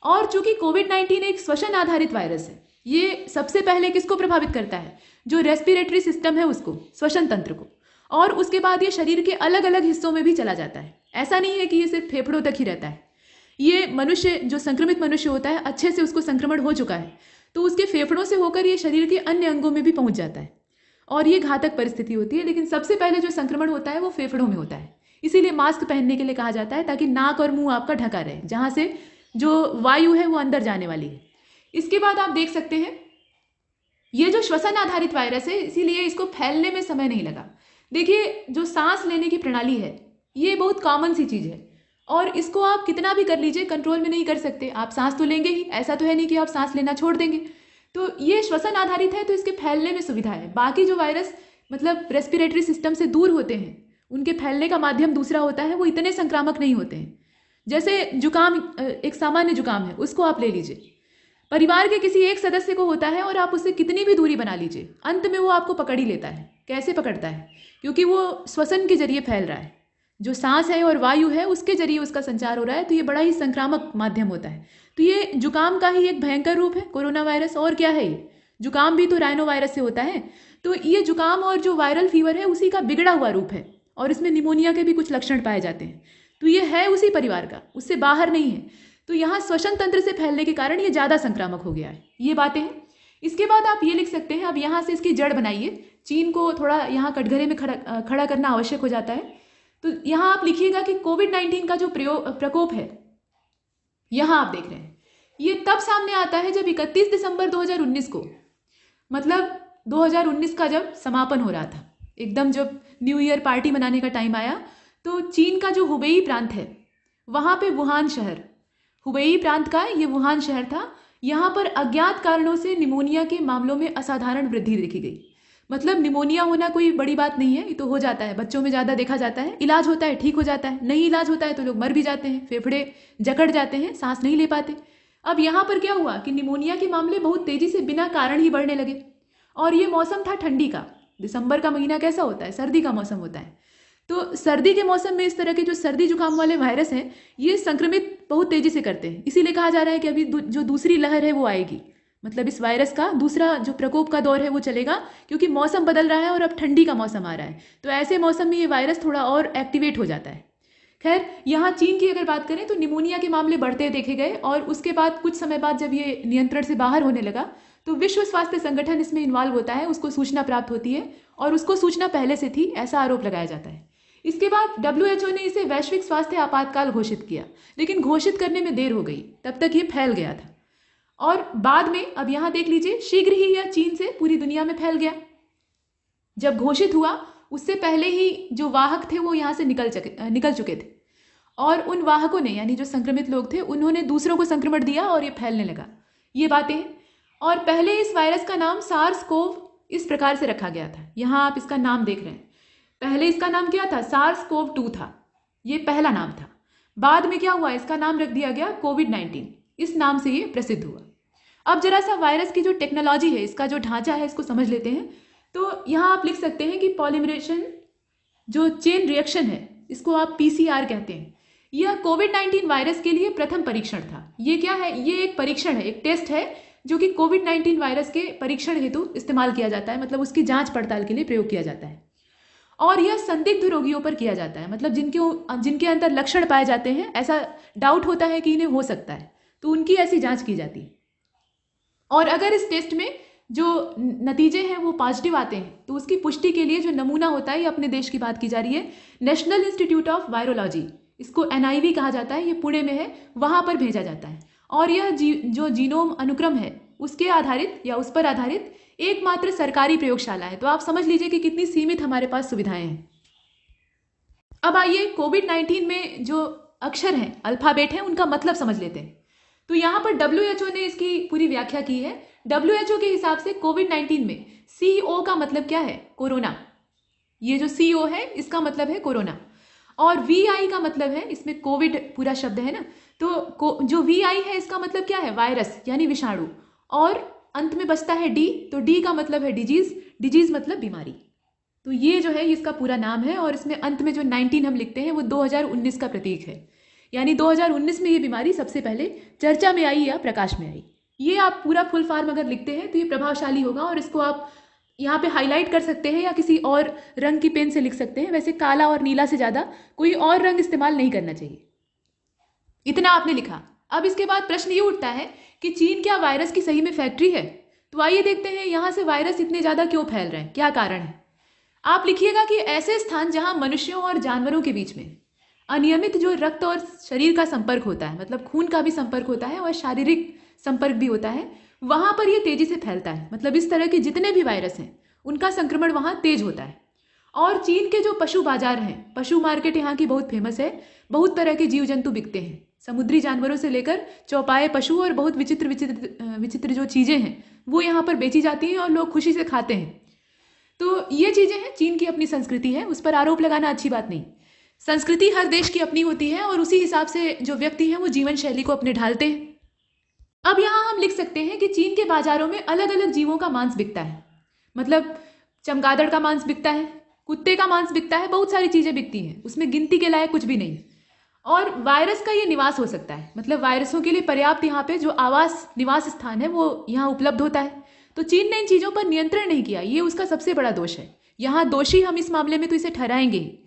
और चूंकि कोविड-19 एक श्वसन आधारित वायरस है, ये सबसे पहले किसको प्रभावित करता है? जो रेस्पिरेटरी सिस्टम है उसको, श्वसन तंत्र को, और उसके बाद ये शरीर के अलग अलग हिस्सों में भी चला जाता है। ऐसा नहीं है कि ये सिर्फ फेफड़ों तक ही रहता है। ये मनुष्य, जो संक्रमित मनुष्य होता है, अच्छे से उसको संक्रमण हो चुका है तो उसके फेफड़ों से होकर ये शरीर के अन्य अंगों में भी पहुंच जाता है और ये घातक परिस्थिति होती है। लेकिन सबसे पहले जो संक्रमण होता है वो फेफड़ों में होता है। इसीलिए मास्क पहनने के लिए कहा जाता है, ताकि नाक और मुंह आपका ढका रहे, जहां से जो वायु है वो अंदर जाने वाली है। इसके बाद आप देख सकते हैं ये जो श्वसन आधारित वायरस है, इसीलिए इसको फैलने में समय नहीं लगा। देखिए, जो सांस लेने की प्रणाली है ये बहुत कॉमन सी चीज़ है और इसको आप कितना भी कर लीजिए कंट्रोल में नहीं कर सकते। आप सांस तो लेंगे ही, ऐसा तो है नहीं कि आप सांस लेना छोड़ देंगे। तो ये श्वसन आधारित है तो इसके फैलने में सुविधा है। बाकी जो वायरस मतलब रेस्पिरेटरी सिस्टम से दूर होते हैं, उनके फैलने का माध्यम दूसरा होता है, वो इतने संक्रामक नहीं होते हैं। जैसे जुकाम, एक सामान्य जुकाम है, उसको आप ले लीजिए, परिवार के किसी एक सदस्य को होता है और आप उससे कितनी भी दूरी बना लीजिए, अंत में वो आपको पकड़ ही लेता है। कैसे पकड़ता है? क्योंकि वो श्वसन के जरिए फैल रहा है, जो सांस है और वायु है उसके जरिए उसका संचार हो रहा है। तो ये बड़ा ही संक्रामक माध्यम होता है। तो ये जुकाम का ही एक भयंकर रूप है कोरोना वायरस। और क्या है ये? जुकाम भी तो राइनो वायरस से होता है। तो ये जुकाम और जो वायरल फीवर है उसी का बिगड़ा हुआ रूप है और इसमें निमोनिया के भी कुछ लक्षण पाए जाते हैं। तो ये है उसी परिवार का, उससे बाहर नहीं है। तो यहाँ श्वसन तंत्र से फैलने के कारण ये ज़्यादा संक्रामक हो गया है। ये बातें हैं। इसके बाद आप ये लिख सकते हैं, अब यहाँ से इसकी जड़ बनाइए। चीन को थोड़ा यहाँ कटघरे में खड़ा करना आवश्यक हो जाता है। तो यहाँ आप लिखिएगा कि कोविड-19 का जो प्रकोप है, यहाँ आप देख रहे हैं, ये तब सामने आता है जब 31 दिसंबर 2019 को, मतलब 2019 का जब समापन हो रहा था, एकदम जब न्यू ईयर पार्टी मनाने का टाइम आया, तो चीन का जो हुबेई प्रांत है, वहाँ पे वुहान शहर, हुबेई प्रांत का ये वुहान शहर था, यहाँ पर अज्ञात कारणों से निमोनिया के मामलों में असाधारण वृद्धि देखी गई। मतलब निमोनिया होना कोई बड़ी बात नहीं है, ये तो हो जाता है, बच्चों में ज़्यादा देखा जाता है, इलाज होता है, ठीक हो जाता है। नहीं इलाज होता है तो लोग मर भी जाते हैं, फेफड़े जकड़ जाते हैं, सांस नहीं ले पाते। अब यहाँ पर क्या हुआ कि निमोनिया के मामले बहुत तेज़ी से बिना कारण ही बढ़ने लगे। और ये मौसम था ठंडी का। दिसंबर का महीना कैसा होता है? सर्दी का मौसम होता है। तो सर्दी के मौसम में इस तरह के जो सर्दी जुकाम वाले वायरस हैं, ये संक्रमित बहुत तेज़ी से करते हैं। इसीलिए कहा जा रहा है कि अभी जो दूसरी लहर है वो आएगी, मतलब इस वायरस का दूसरा जो प्रकोप का दौर है वो चलेगा, क्योंकि मौसम बदल रहा है और अब ठंडी का मौसम आ रहा है। तो ऐसे मौसम में ये वायरस थोड़ा और एक्टिवेट हो जाता है। खैर, यहाँ चीन की अगर बात करें तो निमोनिया के मामले बढ़ते देखे गए और उसके बाद कुछ समय बाद जब ये नियंत्रण से बाहर होने लगा तो विश्व स्वास्थ्य संगठन इसमें इन्वॉल्व होता है, उसको सूचना प्राप्त होती है और उसको सूचना पहले से थी, ऐसा आरोप लगाया जाता है। इसके बाद WHO ने इसे वैश्विक स्वास्थ्य आपातकाल घोषित किया, लेकिन घोषित करने में देर हो गई, तब तक ये फैल गया था। और बाद में, अब यहाँ देख लीजिए, शीघ्र ही यह चीन से पूरी दुनिया में फैल गया। जब घोषित हुआ उससे पहले ही जो वाहक थे वो यहाँ से निकल चुके थे और उन वाहकों ने, यानी जो संक्रमित लोग थे, उन्होंने दूसरों को संक्रमण दिया और ये फैलने लगा। ये बातें हैं। और पहले इस वायरस का नाम SARS-CoV इस प्रकार से रखा गया था। यहाँ आप इसका नाम देख रहे हैं। पहले इसका नाम क्या था? SARS-CoV-2 था, ये पहला नाम था। बाद में क्या हुआ? इसका नाम रख दिया गया कोविड-19, इस नाम से ये प्रसिद्ध हुआ। अब जरा सा वायरस की जो टेक्नोलॉजी है, इसका जो ढांचा है, इसको समझ लेते हैं। तो यहाँ आप लिख सकते हैं कि पॉलीमरेशन जो चेन रिएक्शन है, इसको आप PCR कहते हैं। यह कोविड-19 वायरस के लिए प्रथम परीक्षण था। ये क्या है? ये एक परीक्षण है, एक टेस्ट है जो कि कोविड-19 वायरस के परीक्षण हेतु इस्तेमाल किया जाता है, मतलब उसकी जांच पड़ताल के लिए प्रयोग किया जाता है। और यह संदिग्ध रोगियों पर किया जाता है, मतलब जिनके अंदर लक्षण पाए जाते हैं, ऐसा डाउट होता है कि इन्हें हो सकता है, तो उनकी ऐसी जांच की जाती है। और अगर इस टेस्ट में जो नतीजे हैं वो पॉजिटिव आते हैं तो उसकी पुष्टि के लिए जो नमूना होता है, ये अपने देश की बात की जा रही है, नेशनल इंस्टीट्यूट ऑफ वायरोलॉजी, इसको NIV कहा जाता है, ये पुणे में है, वहाँ पर भेजा जाता है। और यह जो जीनोम अनुक्रम है उसके आधारित या उस पर आधारित एकमात्र सरकारी प्रयोगशाला है। तो आप समझ लीजिए कि कितनी सीमित हमारे पास सुविधाएं हैं। अब आइए कोविड-19 में जो अक्षर हैं, अल्फाबेट हैं, उनका मतलब समझ लेते हैं। तो यहाँ पर WHO ने इसकी पूरी व्याख्या की है। WHO के हिसाब से कोविड-19 में CO का मतलब क्या है? कोरोना। ये जो CO है इसका मतलब है कोरोना, और VI का मतलब है, इसमें कोविड पूरा शब्द है ना, तो जो VI है इसका मतलब क्या है? वायरस यानी विषाणु, और अंत में बचता है D, तो D का मतलब है डिजीज, डिजीज मतलब बीमारी। तो ये जो है इसका पूरा नाम है, और इसमें अंत में जो 19 हम लिखते हैं वो 2019 का प्रतीक है, यानी 2019 में ये बीमारी सबसे पहले चर्चा में आई या प्रकाश में आई। ये आप पूरा फुल फॉर्म अगर लिखते हैं तो ये प्रभावशाली होगा, और इसको आप यहाँ पे हाईलाइट कर सकते हैं या किसी और रंग की पेन से लिख सकते हैं। वैसे काला और नीला से ज़्यादा कोई और रंग इस्तेमाल नहीं करना चाहिए। इतना आपने लिखा। अब इसके बाद प्रश्न ये उठता है कि चीन क्या वायरस की सही में फैक्ट्री है? तो आइए देखते हैं यहाँ से वायरस इतने ज़्यादा क्यों फैल रहे हैं, क्या कारण है। आप लिखिएगा कि ऐसे स्थान जहाँ मनुष्यों और जानवरों के बीच में अनियमित जो रक्त और शरीर का संपर्क होता है, मतलब खून का भी संपर्क होता है और शारीरिक संपर्क भी होता है, वहां पर ये तेजी से फैलता है। मतलब इस तरह के जितने भी वायरस हैं उनका संक्रमण वहां तेज होता है। और चीन के जो पशु बाजार हैं, पशु मार्केट यहाँ की बहुत फेमस है, बहुत तरह के जीव जंतु बिकते हैं, समुद्री जानवरों से लेकर चौपाए पशु और बहुत विचित्र विचित्र विचित्र जो चीज़ें हैं वो यहाँ पर बेची जाती हैं और लोग खुशी से खाते हैं। तो ये चीज़ें हैं, चीन की अपनी संस्कृति है, उस पर आरोप लगाना अच्छी बात नहीं। संस्कृति हर देश की अपनी होती है और उसी हिसाब से जो व्यक्ति हैं वो जीवन शैली को अपने ढालते हैं। अब यहाँ हम लिख सकते हैं कि चीन के बाजारों में अलग अलग जीवों का मांस बिकता है। मतलब चमगादड़ का मांस बिकता है, कुत्ते का मांस बिकता है, बहुत सारी चीज़ें बिकती हैं, उसमें गिनती के लायक कुछ भी नहीं। और वायरस का ये निवास हो सकता है, मतलब वायरसों के लिए पर्याप्त यहाँ पे जो आवास निवास स्थान है वो यहाँ उपलब्ध होता है। तो चीन ने इन चीज़ों पर नियंत्रण नहीं किया, ये उसका सबसे बड़ा दोष है। यहाँ दोषी हम इस मामले में तो इसे ठहराएंगे ही।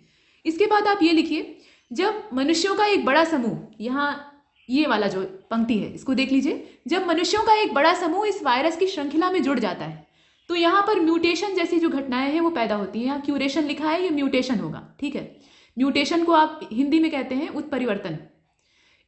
इसके बाद आप ये लिखिए, जब मनुष्यों का एक बड़ा समूह, यहाँ ये वाला जो पंक्ति है इसको देख लीजिए, जब मनुष्यों का एक बड़ा समूह इस वायरस की श्रृंखला में जुड़ जाता है तो यहाँ पर म्यूटेशन जैसी जो घटनाएं हैं वो पैदा होती हैं। यहाँ क्यूरेशन लिखा है, ये म्यूटेशन होगा, ठीक है। म्यूटेशन को आप हिंदी में कहते हैं उत्परिवर्तन।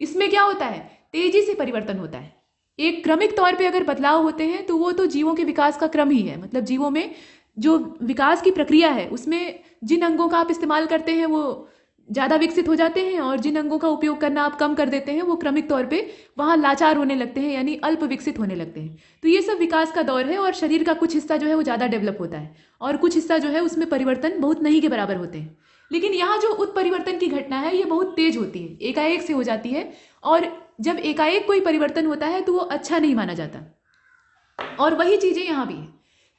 इसमें क्या होता है? तेजी से परिवर्तन होता है। एक क्रमिक तौर पे अगर बदलाव होते हैं तो वो तो जीवों के विकास का क्रम ही है। मतलब जीवों में जो विकास की प्रक्रिया है उसमें जिन अंगों का आप इस्तेमाल करते हैं वो ज़्यादा विकसित हो जाते हैं, और जिन अंगों का उपयोग करना आप कम कर देते हैं वो क्रमिक तौर पे वहाँ लाचार होने लगते हैं, यानी अल्प विकसित होने लगते हैं। तो ये सब विकास का दौर है, और शरीर का कुछ हिस्सा जो है वो ज़्यादा डेवलप होता है और कुछ हिस्सा जो है उसमें परिवर्तन बहुत नहीं के बराबर होते हैं। लेकिन यहाँ जो उत्परिवर्तन की घटना है ये बहुत तेज होती है, एकाएक से हो जाती है, और जब एकाएक कोई परिवर्तन होता है तो वो अच्छा नहीं माना जाता। और वही चीज़ें यहाँ भी है।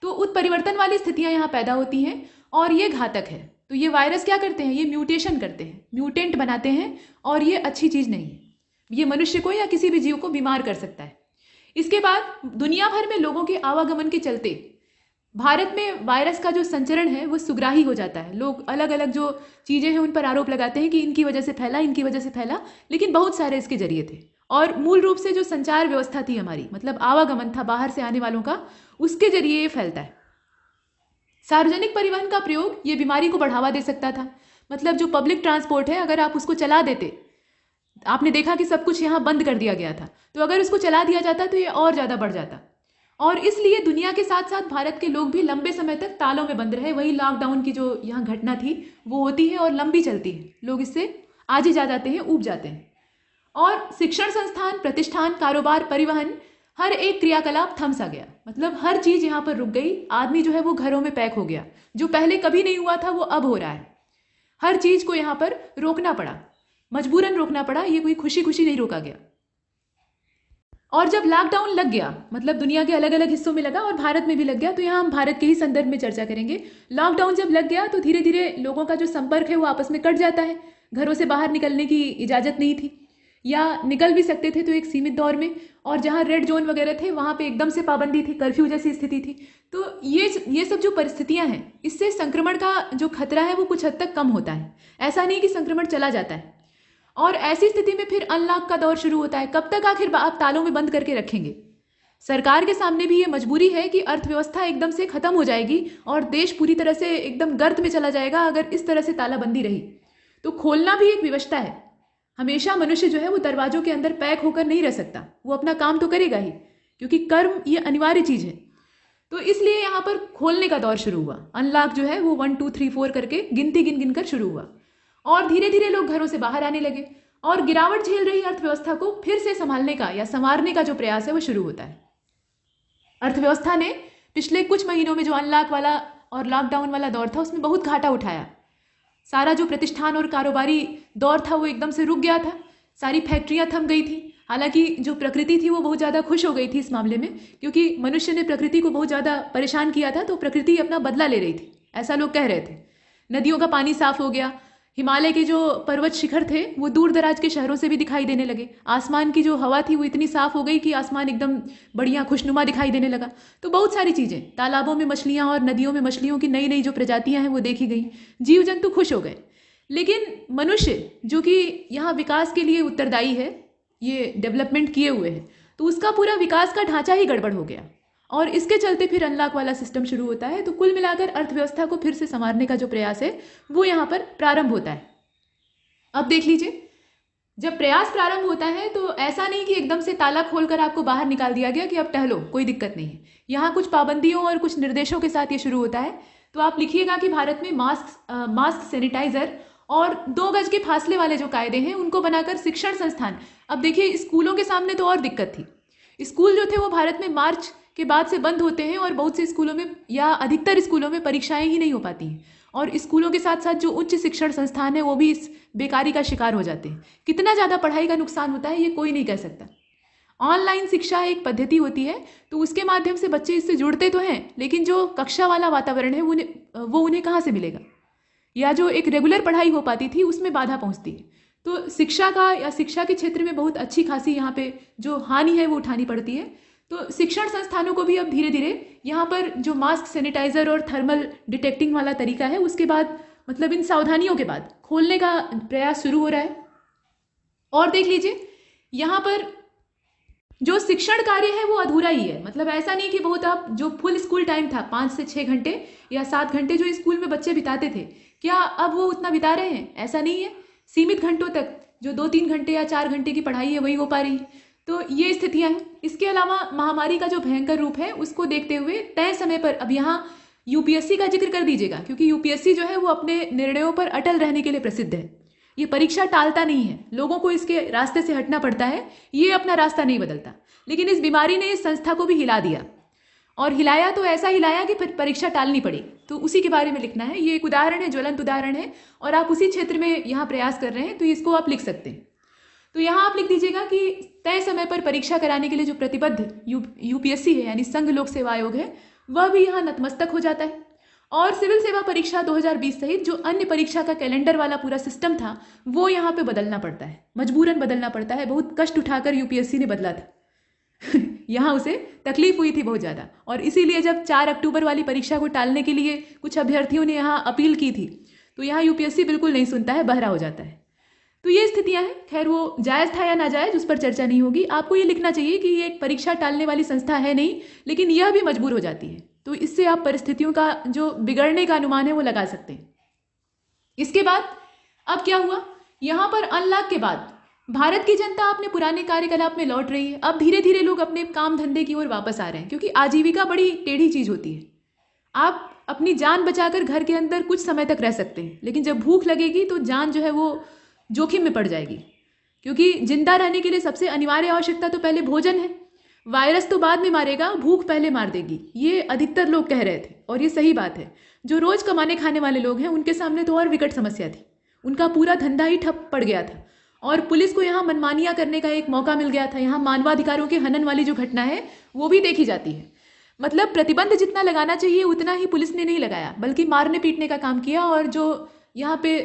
तो उत्परिवर्तन वाली स्थितियाँ यहाँ पैदा होती हैं और ये घातक है। तो ये वायरस क्या करते हैं? ये म्यूटेशन करते हैं, म्यूटेंट बनाते हैं, और ये अच्छी चीज़ नहीं है। ये मनुष्य को या किसी भी जीव को बीमार कर सकता है। इसके बाद दुनिया भर में लोगों के आवागमन के चलते भारत में वायरस का जो संचरण है वो सुग्राही हो जाता है। लोग अलग अलग जो चीज़ें हैं उन पर आरोप लगाते हैं कि इनकी वजह से फैला, इनकी वजह से फैला, लेकिन बहुत सारे इसके जरिए थे। और मूल रूप से जो संचार व्यवस्था थी हमारी, मतलब आवागमन था बाहर से आने वालों का, उसके जरिए ये फैलता है। सार्वजनिक परिवहन का प्रयोग ये बीमारी को बढ़ावा दे सकता था। मतलब जो पब्लिक ट्रांसपोर्ट है, अगर आप उसको चला देते, आपने देखा कि सब कुछ यहाँ बंद कर दिया गया था, तो अगर उसको चला दिया जाता तो ये और ज़्यादा बढ़ जाता। और इसलिए दुनिया के साथ साथ भारत के लोग भी लंबे समय तक तालों में बंद रहे। वही लॉकडाउन की जो यहाँ घटना थी वो होती है और लंबी चलती है, लोग इससे आज ही जा जाते हैं, ऊब जाते हैं। और शिक्षण संस्थान, प्रतिष्ठान, कारोबार, परिवहन, हर एक क्रियाकलाप थम सा गया। मतलब हर चीज़ यहाँ पर रुक गई। आदमी जो है वो घरों में पैक हो गया, जो पहले कभी नहीं हुआ था वो अब हो रहा है। हर चीज़ को यहाँ पर रोकना पड़ा, मजबूरन रोकना पड़ा, ये कोई खुशी खुशी नहीं रोका गया। और जब लॉकडाउन लग गया, मतलब दुनिया के अलग अलग हिस्सों में लगा और भारत में भी लग गया, तो यहाँ हम भारत के ही संदर्भ में चर्चा करेंगे। लॉकडाउन जब लग गया तो धीरे धीरे लोगों का जो संपर्क है वो आपस में कट जाता है। घरों से बाहर निकलने की इजाज़त नहीं थी, या निकल भी सकते थे तो एक सीमित दौर में, और जहाँ रेड जोन वगैरह थे वहाँ पे एकदम से पाबंदी थी, कर्फ्यू जैसी स्थिति थी। तो ये सब जो परिस्थितियाँ हैं, इससे संक्रमण का जो खतरा है वो कुछ हद तक कम होता है। ऐसा नहीं कि संक्रमण चला जाता है। और ऐसी स्थिति में फिर अनलॉक का दौर शुरू होता है। कब तक आखिर आप तालों में बंद करके रखेंगे? सरकार के सामने भी ये मजबूरी है कि अर्थव्यवस्था एकदम से खत्म हो जाएगी और देश पूरी तरह से एकदम गर्त में चला जाएगा अगर इस तरह से तालाबंदी रही। तो खोलना भी एक विवशता है। हमेशा मनुष्य जो है वो दरवाजों के अंदर पैक होकर नहीं रह सकता, वो अपना काम तो करेगा ही, क्योंकि कर्म ये अनिवार्य चीज़ है। तो इसलिए यहाँ पर खोलने का दौर शुरू हुआ। अनलॉक जो है वो 1 2 3 4 करके गिनती गिन कर शुरू हुआ और धीरे धीरे लोग घरों से बाहर आने लगे और गिरावट झेल रही अर्थव्यवस्था को फिर से संभालने का या संवारने का जो प्रयास है वो शुरू होता है। अर्थव्यवस्था ने पिछले कुछ महीनों में जो अनलॉक वाला और लॉकडाउन वाला दौर था उसमें बहुत घाटा उठाया। सारा जो प्रतिष्ठान और कारोबारी दौर था वो एकदम से रुक गया था, सारी फैक्ट्रियां थम गई थी। हालांकि जो प्रकृति थी वो बहुत ज़्यादा खुश हो गई थी इस मामले में, क्योंकि मनुष्य ने प्रकृति को बहुत ज़्यादा परेशान किया था, तो प्रकृति अपना बदला ले रही थी, ऐसा लोग कह रहे थे। नदियों का पानी साफ हो गया, हिमालय के जो पर्वत शिखर थे वो दूर दराज के शहरों से भी दिखाई देने लगे, आसमान की जो हवा थी वो इतनी साफ हो गई कि आसमान एकदम बढ़िया खुशनुमा दिखाई देने लगा। तो बहुत सारी चीज़ें, तालाबों में मछलियाँ और नदियों में मछलियों की नई नई जो प्रजातियाँ हैं वो देखी गई, जीव जंतु खुश हो गए। लेकिन मनुष्य जो कि यहाँ विकास के लिए उत्तरदायी है, ये डेवलपमेंट किए हुए हैं, तो उसका पूरा विकास का ढांचा ही गड़बड़ हो गया और इसके चलते फिर अनलॉक वाला सिस्टम शुरू होता है। तो कुल मिलाकर अर्थव्यवस्था को फिर से संवारने का जो प्रयास है वो यहाँ पर प्रारंभ होता है। अब देख लीजिए, जब प्रयास प्रारंभ होता है तो ऐसा नहीं कि एकदम से ताला खोलकर आपको बाहर निकाल दिया गया कि अब टहलो, कोई दिक्कत नहीं है। यहाँ कुछ पाबंदियों और कुछ निर्देशों के साथ ये शुरू होता है। तो आप लिखिएगा कि भारत में मास्क, सैनिटाइजर और 2 गज के फासले वाले जो कायदे हैं उनको बनाकर शिक्षण संस्थान, अब देखिए स्कूलों के सामने तो और दिक्कत थी। स्कूल जो थे वो भारत में मार्च के बाद से बंद होते हैं और बहुत से स्कूलों में या अधिकतर स्कूलों में परीक्षाएं ही नहीं हो पाती हैं और स्कूलों के साथ साथ जो उच्च शिक्षण संस्थान है वो भी इस बेकारी का शिकार हो जाते हैं। कितना ज़्यादा पढ़ाई का नुकसान होता है ये कोई नहीं कह सकता। ऑनलाइन शिक्षा एक पद्धति होती है तो उसके माध्यम से बच्चे इससे जुड़ते तो हैं, लेकिन जो कक्षा वाला वातावरण है वो उन्हें कहाँ से मिलेगा, या जो एक रेगुलर पढ़ाई हो पाती थी उसमें बाधा पहुँचती है। तो शिक्षा का या शिक्षा के क्षेत्र में बहुत अच्छी खासी यहाँ पे जो हानि है वो उठानी पड़ती है। तो शिक्षण संस्थानों को भी अब धीरे धीरे यहाँ पर जो मास्क, सैनिटाइजर और थर्मल डिटेक्टिंग वाला तरीका है उसके बाद, मतलब इन सावधानियों के बाद खोलने का प्रयास शुरू हो रहा है। और देख लीजिए यहाँ पर जो शिक्षण कार्य है वो अधूरा ही है। मतलब ऐसा नहीं कि बहुत आप जो फुल स्कूल टाइम था 5 से 6 घंटे या 7 घंटे जो स्कूल में बच्चे बिताते थे, क्या अब वो उतना बिता रहे हैं? ऐसा नहीं है। सीमित घंटों तक जो 2-3 घंटे या 4 घंटे की पढ़ाई है वही हो पा रही है। तो ये स्थितियां हैं। इसके अलावा महामारी का जो भयंकर रूप है उसको देखते हुए तय समय पर, अब यहाँ यूपीएससी का जिक्र कर दीजिएगा, क्योंकि यूपीएससी जो है वो अपने निर्णयों पर अटल रहने के लिए प्रसिद्ध है। ये परीक्षा टालता नहीं है, लोगों को इसके रास्ते से हटना पड़ता है, ये अपना रास्ता नहीं बदलता। लेकिन इस बीमारी ने इस संस्था को भी हिला दिया, और हिलाया तो ऐसा हिलाया कि फिर परीक्षा टालनी पड़ी। तो उसी के बारे में लिखना है। ये एक उदाहरण है, ज्वलंत उदाहरण है, और आप उसी क्षेत्र में यहाँ प्रयास कर रहे हैं तो इसको आप लिख सकते हैं। तो यहाँ आप लिख दीजिएगा कि तय समय पर परीक्षा कराने के लिए जो प्रतिबद्ध यूपीएससी है यानी संघ लोक सेवा आयोग है, वह भी यहाँ नतमस्तक हो जाता है। और सिविल सेवा परीक्षा 2020 सहित जो अन्य परीक्षा का कैलेंडर वाला पूरा सिस्टम था वो यहाँ पे बदलना पड़ता है, मजबूरन बदलना पड़ता है। बहुत कष्ट उठाकर यूपीएससी ने बदला था यहाँ उसे तकलीफ हुई थी बहुत ज़्यादा, और इसीलिए जब 4 अक्टूबर वाली परीक्षा को टालने के लिए कुछ अभ्यर्थियों ने यहाँ अपील की थी तो यहाँ यूपीएससी बिल्कुल नहीं सुनता है, बहरा हो जाता है। तो ये स्थितियां हैं। खैर वो जायज़ था या नाजायज़ उस पर चर्चा नहीं होगी। आपको ये लिखना चाहिए कि ये एक परीक्षा टालने वाली संस्था है नहीं, लेकिन यह भी मजबूर हो जाती है। तो इससे आप परिस्थितियों का जो बिगड़ने का अनुमान है वो लगा सकते हैं। इसके बाद अब क्या हुआ, यहाँ पर अनलॉक के बाद भारत की जनता अपने पुराने कार्यकलाप में लौट रही है। अब धीरे धीरे लोग अपने काम धंधे की ओर वापस आ रहे हैं, क्योंकि आजीविका बड़ी टेढ़ी चीज़ होती है। आप अपनी जान बचाकर घर के अंदर कुछ समय तक रह सकते हैं, लेकिन जब भूख लगेगी तो जान जो है वो जोखिम में पड़ जाएगी, क्योंकि जिंदा रहने के लिए सबसे अनिवार्य आवश्यकता तो पहले भोजन है। वायरस तो बाद में मारेगा, भूख पहले मार देगी, ये अधिकतर लोग कह रहे थे, और ये सही बात है। जो रोज कमाने खाने वाले लोग हैं उनके सामने तो और विकट समस्या थी। उनका पूरा धंधा ही ठप पड़ गया था, और पुलिस को यहाँ मनमानियाँ करने का एक मौका मिल गया था। यहाँ मानवाधिकारों के हनन वाली जो घटना है वो भी देखी जाती है। मतलब प्रतिबंध जितना लगाना चाहिए उतना ही पुलिस ने नहीं लगाया, बल्कि मारने पीटने का काम किया। और जो यहाँ पे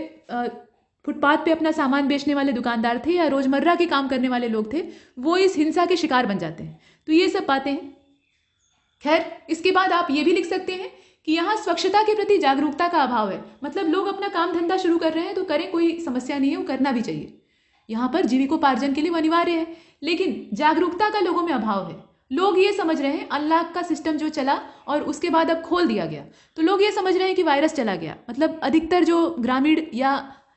फुटपाथ पे अपना सामान बेचने वाले दुकानदार थे या रोजमर्रा के काम करने वाले लोग थे, वो इस हिंसा के शिकार बन जाते हैं। तो ये सब बातें हैं। खैर, इसके बाद आप ये भी लिख सकते हैं कि यहाँ स्वच्छता के प्रति जागरूकता का अभाव है। मतलब लोग अपना काम धंधा शुरू कर रहे हैं तो करें, कोई समस्या नहीं है, वो करना भी चाहिए। यहाँ पर जीविकोपार्जन के लिए वो अनिवार्य है, लेकिन जागरूकता का लोगों में अभाव है। लोग ये समझ रहे हैं अनलॉक का सिस्टम जो चला और उसके बाद अब खोल दिया गया, तो लोग ये समझ रहे हैं कि वायरस चला गया। मतलब अधिकतर जो ग्रामीण या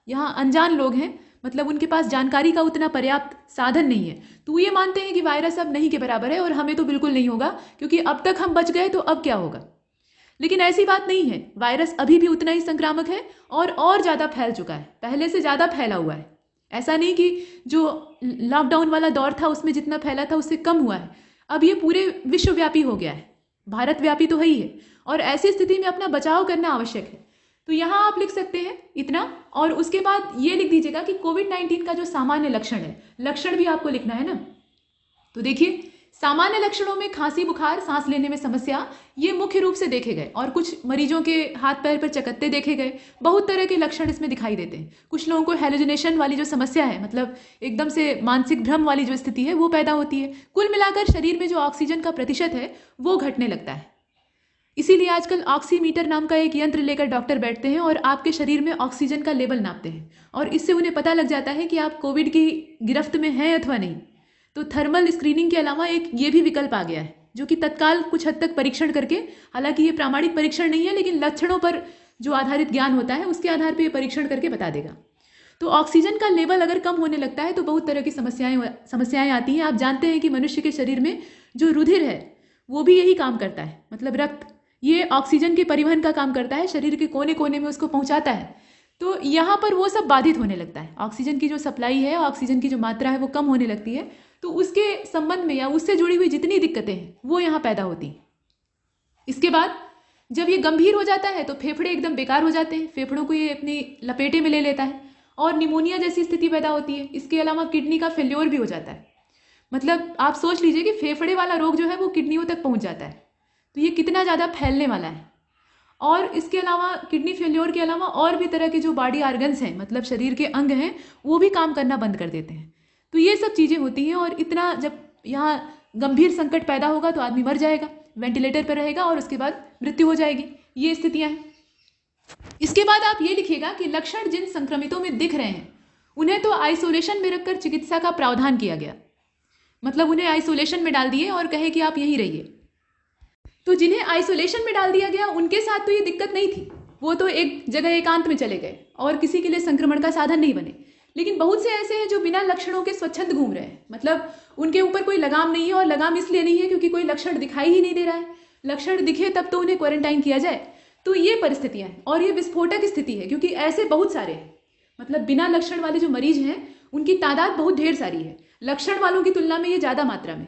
यहाँ अनजान लोग हैं मतलब उनके पास जानकारी का उतना पर्याप्त साधन नहीं है, तो ये मानते हैं कि वायरस अब नहीं के बराबर है और हमें तो बिल्कुल नहीं होगा, क्योंकि अब तक हम बच गए तो अब क्या होगा। लेकिन ऐसी बात नहीं है, वायरस अभी भी उतना ही संक्रामक है और ज़्यादा फैल चुका है, पहले से ज़्यादा फैला हुआ है। ऐसा नहीं कि जो लॉकडाउन वाला दौर था उसमें जितना फैला था उससे कम हुआ है, अब ये पूरे विश्वव्यापी हो गया है, भारत व्यापी तो है ही है, और ऐसी स्थिति में अपना बचाव करना आवश्यक है। तो यहाँ आप लिख सकते हैं इतना, और उसके बाद ये लिख दीजिएगा कि कोविड-19 का जो सामान्य लक्षण है, लक्षण भी आपको लिखना है ना। तो देखिए, सामान्य लक्षणों में खांसी, बुखार, सांस लेने में समस्या, ये मुख्य रूप से देखे गए, और कुछ मरीजों के हाथ पैर पर चकत्ते देखे गए। बहुत तरह के लक्षण इसमें दिखाई देते हैं। कुछ लोगों को हेलुसिनेशन वाली जो समस्या है, मतलब एकदम से मानसिक भ्रम वाली जो स्थिति है वो पैदा होती है। कुल मिलाकर शरीर में जो ऑक्सीजन का प्रतिशत है वो घटने लगता है। इसीलिए आजकल ऑक्सीमीटर नाम का एक यंत्र लेकर डॉक्टर बैठते हैं और आपके शरीर में ऑक्सीजन का लेवल नापते हैं, और इससे उन्हें पता लग जाता है कि आप कोविड की गिरफ्त में हैं अथवा नहीं। तो थर्मल स्क्रीनिंग के अलावा एक ये भी विकल्प आ गया है, जो कि तत्काल कुछ हद तक परीक्षण करके, हालांकि ये प्रामाणिक परीक्षण नहीं है, लेकिन लक्षणों पर जो आधारित ज्ञान होता है उसके आधार पर ये परीक्षण करके बता देगा। तो ऑक्सीजन का लेवल अगर कम होने लगता है तो बहुत तरह की समस्याएं आती हैं। आप जानते हैं कि मनुष्य के शरीर में जो रुधिर है वो भी यही काम करता है, मतलब रक्त, ये ऑक्सीजन के परिवहन का काम करता है, शरीर के कोने कोने में उसको पहुंचाता है। तो यहाँ पर वो सब बाधित होने लगता है, ऑक्सीजन की जो सप्लाई है, ऑक्सीजन की जो मात्रा है वो कम होने लगती है। तो उसके संबंध में या उससे जुड़ी हुई जितनी दिक्कतें हैं वो यहाँ पैदा होती हैं। इसके बाद जब ये गंभीर हो जाता है तो फेफड़े एकदम बेकार हो जाते हैं, फेफड़ों को ये अपनी लपेटे में ले लेता है और निमोनिया जैसी स्थिति पैदा होती है। इसके अलावा किडनी का फेल्योर भी हो जाता है, मतलब आप सोच लीजिए कि फेफड़े वाला रोग जो है वो किडनियों तक पहुँच जाता है। तो ये कितना ज़्यादा फैलने वाला है। और इसके अलावा किडनी फेल्योर के अलावा और भी तरह के जो बॉडी ऑर्गन्स हैं, मतलब शरीर के अंग हैं, वो भी काम करना बंद कर देते हैं। तो ये सब चीज़ें होती हैं, और इतना जब यहाँ गंभीर संकट पैदा होगा तो आदमी मर जाएगा, वेंटिलेटर पर रहेगा और उसके बाद मृत्यु हो जाएगी। ये स्थितियाँ हैं। इसके बाद आप ये लिखिएगा कि लक्षण जिन संक्रमितों में दिख रहे हैं उन्हें तो आइसोलेशन में रखकर चिकित्सा का प्रावधान किया गया, मतलब उन्हें आइसोलेशन में डाल दिए और कहे कि आप यहीं रहिए। तो जिन्हें आइसोलेशन में डाल दिया गया उनके साथ तो ये दिक्कत नहीं थी, वो तो एक जगह एकांत में चले गए और किसी के लिए संक्रमण का साधन नहीं बने। लेकिन बहुत से ऐसे हैं जो बिना लक्षणों के स्वच्छंद घूम रहे हैं, मतलब उनके ऊपर कोई लगाम नहीं है, और लगाम इसलिए नहीं है क्योंकि कोई लक्षण दिखाई ही नहीं दे रहा है। लक्षण दिखे तब तो उन्हें क्वारंटाइन किया जाए। तो ये परिस्थितियाँ हैं, और ये विस्फोटक स्थिति है क्योंकि ऐसे बहुत सारे हैं, मतलब बिना लक्षण वाले जो मरीज हैं उनकी तादाद बहुत ढेर सारी है, लक्षण वालों की तुलना में ये ज़्यादा मात्रा में।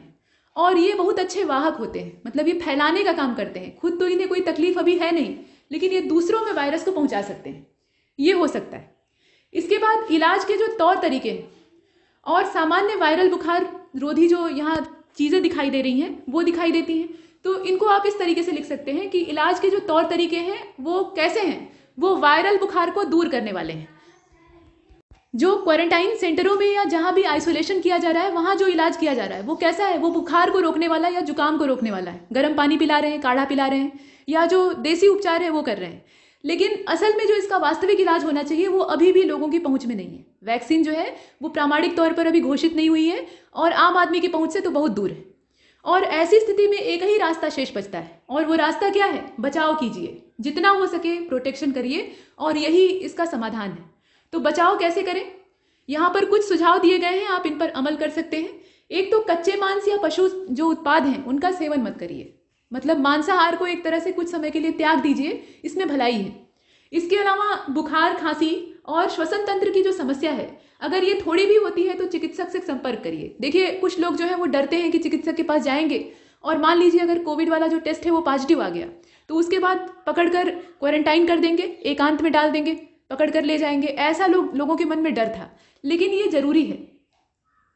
और ये बहुत अच्छे वाहक होते हैं, मतलब ये फैलाने का काम करते हैं। खुद तो इन्हें कोई तकलीफ अभी है नहीं, लेकिन ये दूसरों में वायरस को पहुंचा सकते हैं, ये हो सकता है। इसके बाद इलाज के जो तौर तरीके हैं और सामान्य वायरल बुखार रोधी जो यहाँ चीज़ें दिखाई दे रही हैं वो दिखाई देती हैं। तो इनको आप इस तरीके से लिख सकते हैं कि इलाज के जो तौर तरीके हैं वो कैसे हैं, वो वायरल बुखार को दूर करने वाले हैं। जो क्वारंटाइन सेंटरों में या जहाँ भी आइसोलेशन किया जा रहा है वहाँ जो इलाज किया जा रहा है वो कैसा है, वो बुखार को रोकने वाला या जुकाम को रोकने वाला है। गर्म पानी पिला रहे हैं, काढ़ा पिला रहे हैं, या जो देसी उपचार है वो कर रहे हैं। लेकिन असल में जो इसका वास्तविक इलाज होना चाहिए वो अभी भी लोगों की पहुंच में नहीं है। वैक्सीन जो है वो प्रामाणिक तौर पर अभी घोषित नहीं हुई है और आम आदमी की पहुंच से तो बहुत दूर है। और ऐसी स्थिति में एक ही रास्ता शेष बचता है, और वो रास्ता क्या है? बचाव कीजिए, जितना हो सके प्रोटेक्शन करिए, और यही इसका समाधान है। तो बचाव कैसे करें? यहाँ पर कुछ सुझाव दिए गए हैं, आप इन पर अमल कर सकते हैं। एक तो कच्चे मांस या पशु जो उत्पाद हैं उनका सेवन मत करिए, मतलब मांसाहार को एक तरह से कुछ समय के लिए त्याग दीजिए, इसमें भलाई है। इसके अलावा बुखार, खांसी और श्वसन तंत्र की जो समस्या है, अगर ये थोड़ी भी होती है तो चिकित्सक से संपर्क करिए। देखिए कुछ लोग जो है वो डरते हैं कि चिकित्सक के पास जाएंगे और मान लीजिए अगर कोविड वाला जो टेस्ट है वो पॉजिटिव आ गया तो उसके बाद पकड़कर क्वारंटाइन कर देंगे, एकांत में डाल देंगे, पकड़ कर ले जाएंगे। ऐसा लोगों के मन में डर था, लेकिन ये जरूरी है।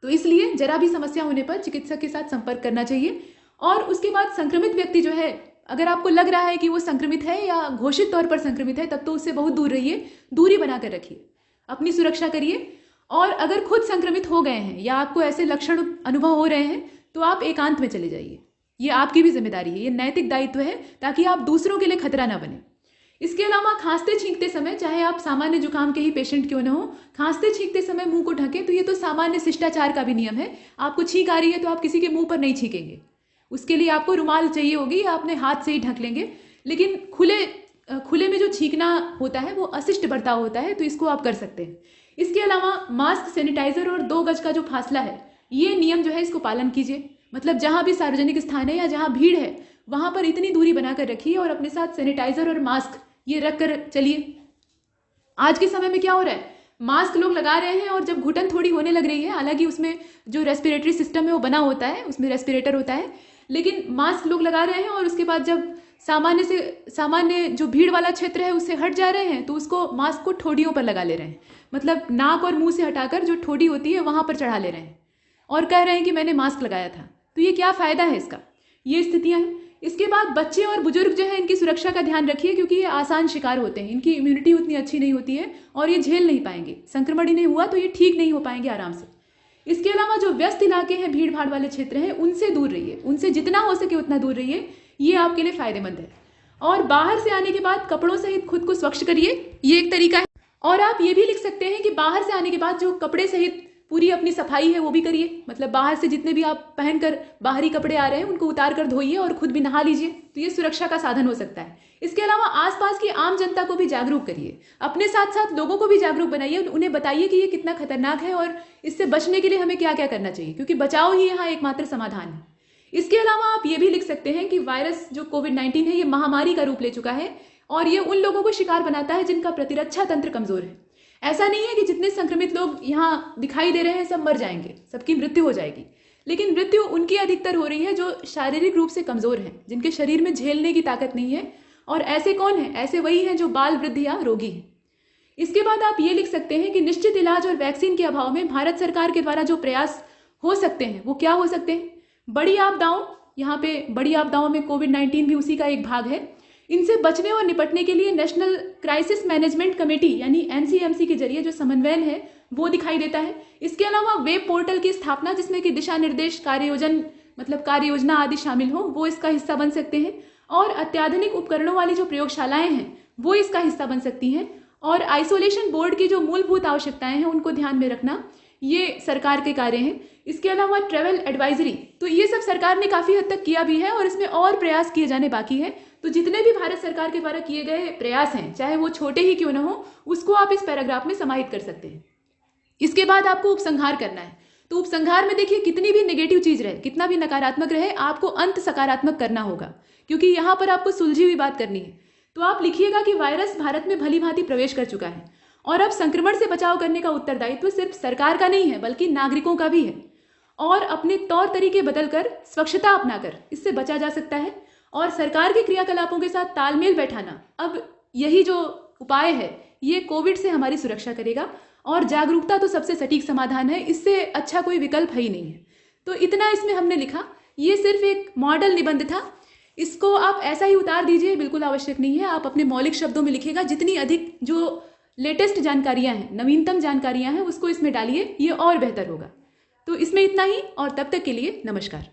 तो इसलिए जरा भी समस्या होने पर चिकित्सक के साथ संपर्क करना चाहिए। और उसके बाद संक्रमित व्यक्ति जो है, अगर आपको लग रहा है कि वो संक्रमित है या घोषित तौर पर संक्रमित है, तब तो उससे बहुत दूर रहिए, दूरी बनाकर रखिए, अपनी सुरक्षा करिए। और अगर खुद संक्रमित हो गए हैं या आपको ऐसे लक्षण अनुभव हो रहे हैं तो आप एकांत में चले जाइए। ये आपकी भी जिम्मेदारी है, ये नैतिक दायित्व है, ताकि आप दूसरों के लिए खतरा ना बने। इसके अलावा खांसते छींकते समय, चाहे आप सामान्य जुकाम के ही पेशेंट क्यों न हो, खांसते छींकते समय मुंह को ढकें। तो ये तो सामान्य शिष्टाचार का भी नियम है। आपको छींक आ रही है तो आप किसी के मुंह पर नहीं छींकेंगे, उसके लिए आपको रुमाल चाहिए होगी या अपने हाथ से ही ढक लेंगे। लेकिन खुले में जो छींकना होता है वो अशिष्ट बर्ताव होता है, तो इसको आप कर सकते हैं। इसके अलावा मास्क, सैनिटाइजर और 2 गज का जो फासला है, ये नियम जो है इसको पालन कीजिए। मतलब जहाँ भी सार्वजनिक स्थान है या जहाँ भीड़ है वहाँ पर इतनी दूरी बनाकर रखिए और अपने साथ सैनिटाइजर और मास्क ये रख कर चलिए। आज के समय में क्या हो रहा है, मास्क लोग लगा रहे हैं और जब घुटन थोड़ी होने लग रही है, हालांकि उसमें जो रेस्पिरेटरी सिस्टम है वो बना होता है, उसमें रेस्पिरेटर होता है, लेकिन मास्क लोग लगा रहे हैं और उसके बाद जब सामान्य जो भीड़ वाला क्षेत्र है उससे हट जा रहे हैं तो उसको मास्क को ठोडियों पर लगा ले रहे हैं। मतलब नाक और मुंह से हटाकर जो ठोडी होती है वहाँ पर चढ़ा ले रहे हैं और कह रहे हैं कि मैंने मास्क लगाया था। तो ये क्या फ़ायदा है इसका? ये स्थितियाँ हैं। इसके बाद बच्चे और बुजुर्ग जो है इनकी सुरक्षा का ध्यान रखिए, क्योंकि ये आसान शिकार होते हैं, इनकी इम्यूनिटी उतनी अच्छी नहीं होती है और ये झेल नहीं पाएंगे। संक्रमण ही नहीं हुआ तो ये ठीक नहीं हो पाएंगे आराम से। इसके अलावा जो व्यस्त इलाके हैं, भीड़ भाड़ वाले क्षेत्र हैं, उनसे दूर रहिए, उनसे जितना हो सके उतना दूर रहिए, ये आपके लिए फ़ायदेमंद है। और बाहर से आने के बाद कपड़ों सहित खुद को स्वच्छ करिए, ये एक तरीका है। और आप ये भी लिख सकते हैं कि बाहर से आने के बाद जो कपड़े सहित पूरी अपनी सफाई है वो भी करिए। मतलब बाहर से जितने भी आप पहनकर बाहरी कपड़े आ रहे हैं उनको उतार कर धोइए और खुद भी नहा लीजिए, तो ये सुरक्षा का साधन हो सकता है। इसके अलावा आसपास की आम जनता को भी जागरूक करिए, अपने साथ साथ लोगों को भी जागरूक बनाइए, उन्हें बताइए कि ये कितना खतरनाक है और इससे बचने के लिए हमें क्या क्या करना चाहिए, क्योंकि बचाव ही यहाँ एकमात्र समाधान है। इसके अलावा आप ये भी लिख सकते हैं कि वायरस जो कोविड-19 है ये महामारी का रूप ले चुका है और ये उन लोगों को शिकार बनाता है जिनका प्रतिरक्षा तंत्र कमजोर है। ऐसा नहीं है कि जितने संक्रमित लोग यहाँ दिखाई दे रहे हैं सब मर जाएंगे, सबकी मृत्यु हो जाएगी, लेकिन मृत्यु उनकी अधिकतर हो रही है जो शारीरिक रूप से कमजोर हैं, जिनके शरीर में झेलने की ताकत नहीं है। और ऐसे कौन हैं? ऐसे वही हैं जो बाल, वृद्ध या रोगी हैं। इसके बाद आप ये लिख सकते हैं कि निश्चित इलाज और वैक्सीन के अभाव में भारत सरकार के द्वारा जो प्रयास हो सकते हैं वो क्या हो सकते हैं। बड़ी आपदाओं, यहाँ पे बड़ी आपदाओं में कोविड-19 भी उसी का एक भाग है। इनसे बचने और निपटने के लिए नेशनल क्राइसिस मैनेजमेंट कमेटी यानी NCMC के जरिए जो समन्वयन है वो दिखाई देता है। इसके अलावा वेब पोर्टल की स्थापना जिसमें कि दिशा निर्देश, कार्य योजना आदि शामिल हो, वो इसका हिस्सा बन सकते हैं। और अत्याधुनिक उपकरणों वाली जो प्रयोगशालाएं हैं वो इसका हिस्सा बन सकती हैं। और आइसोलेशन बोर्ड की जो मूलभूत आवश्यकताएं हैं उनको ध्यान में रखना, ये सरकार के कार्य हैं। इसके अलावा ट्रैवल एडवाइजरी, तो ये सब सरकार ने काफ़ी हद तक किया भी है और इसमें और प्रयास किए जाने बाकी है। तो जितने भी भारत सरकार के द्वारा किए गए प्रयास हैं, चाहे वो छोटे ही क्यों न हो, उसको आप इस पैराग्राफ में समाहित कर सकते हैं। इसके बाद आपको उपसंहार करना है। तो उपसंहार में देखिए, कितनी भी नेगेटिव चीज़ रहे, कितना भी नकारात्मक रहे, आपको अंत सकारात्मक करना होगा, क्योंकि यहाँ पर आपको सुलझी हुई बात करनी है। तो आप लिखिएगा कि वायरस भारत में भली भांति प्रवेश कर चुका है और अब संक्रमण से बचाव करने का उत्तरदायित्व सिर्फ सरकार का नहीं है बल्कि नागरिकों का भी है। और अपने तौर तरीके बदलकर, स्वच्छता अपनाकर इससे बचा जा सकता है। और सरकार के क्रियाकलापों के साथ तालमेल बैठाना, अब यही जो उपाय है ये कोविड से हमारी सुरक्षा करेगा। और जागरूकता तो सबसे सटीक समाधान है, इससे अच्छा कोई विकल्प है ही नहीं है। तो इतना इसमें हमने लिखा। ये सिर्फ एक मॉडल निबंध था, इसको आप ऐसा ही उतार दीजिए, बिल्कुल आवश्यक नहीं है। आप अपने मौलिक शब्दों में लिखिएगा, जितनी अधिक जो लेटेस्ट जानकारियां हैं, नवीनतम जानकारियां हैं, उसको इसमें डालिए, ये और बेहतर होगा। तो इसमें इतना ही, और तब तक के लिए नमस्कार।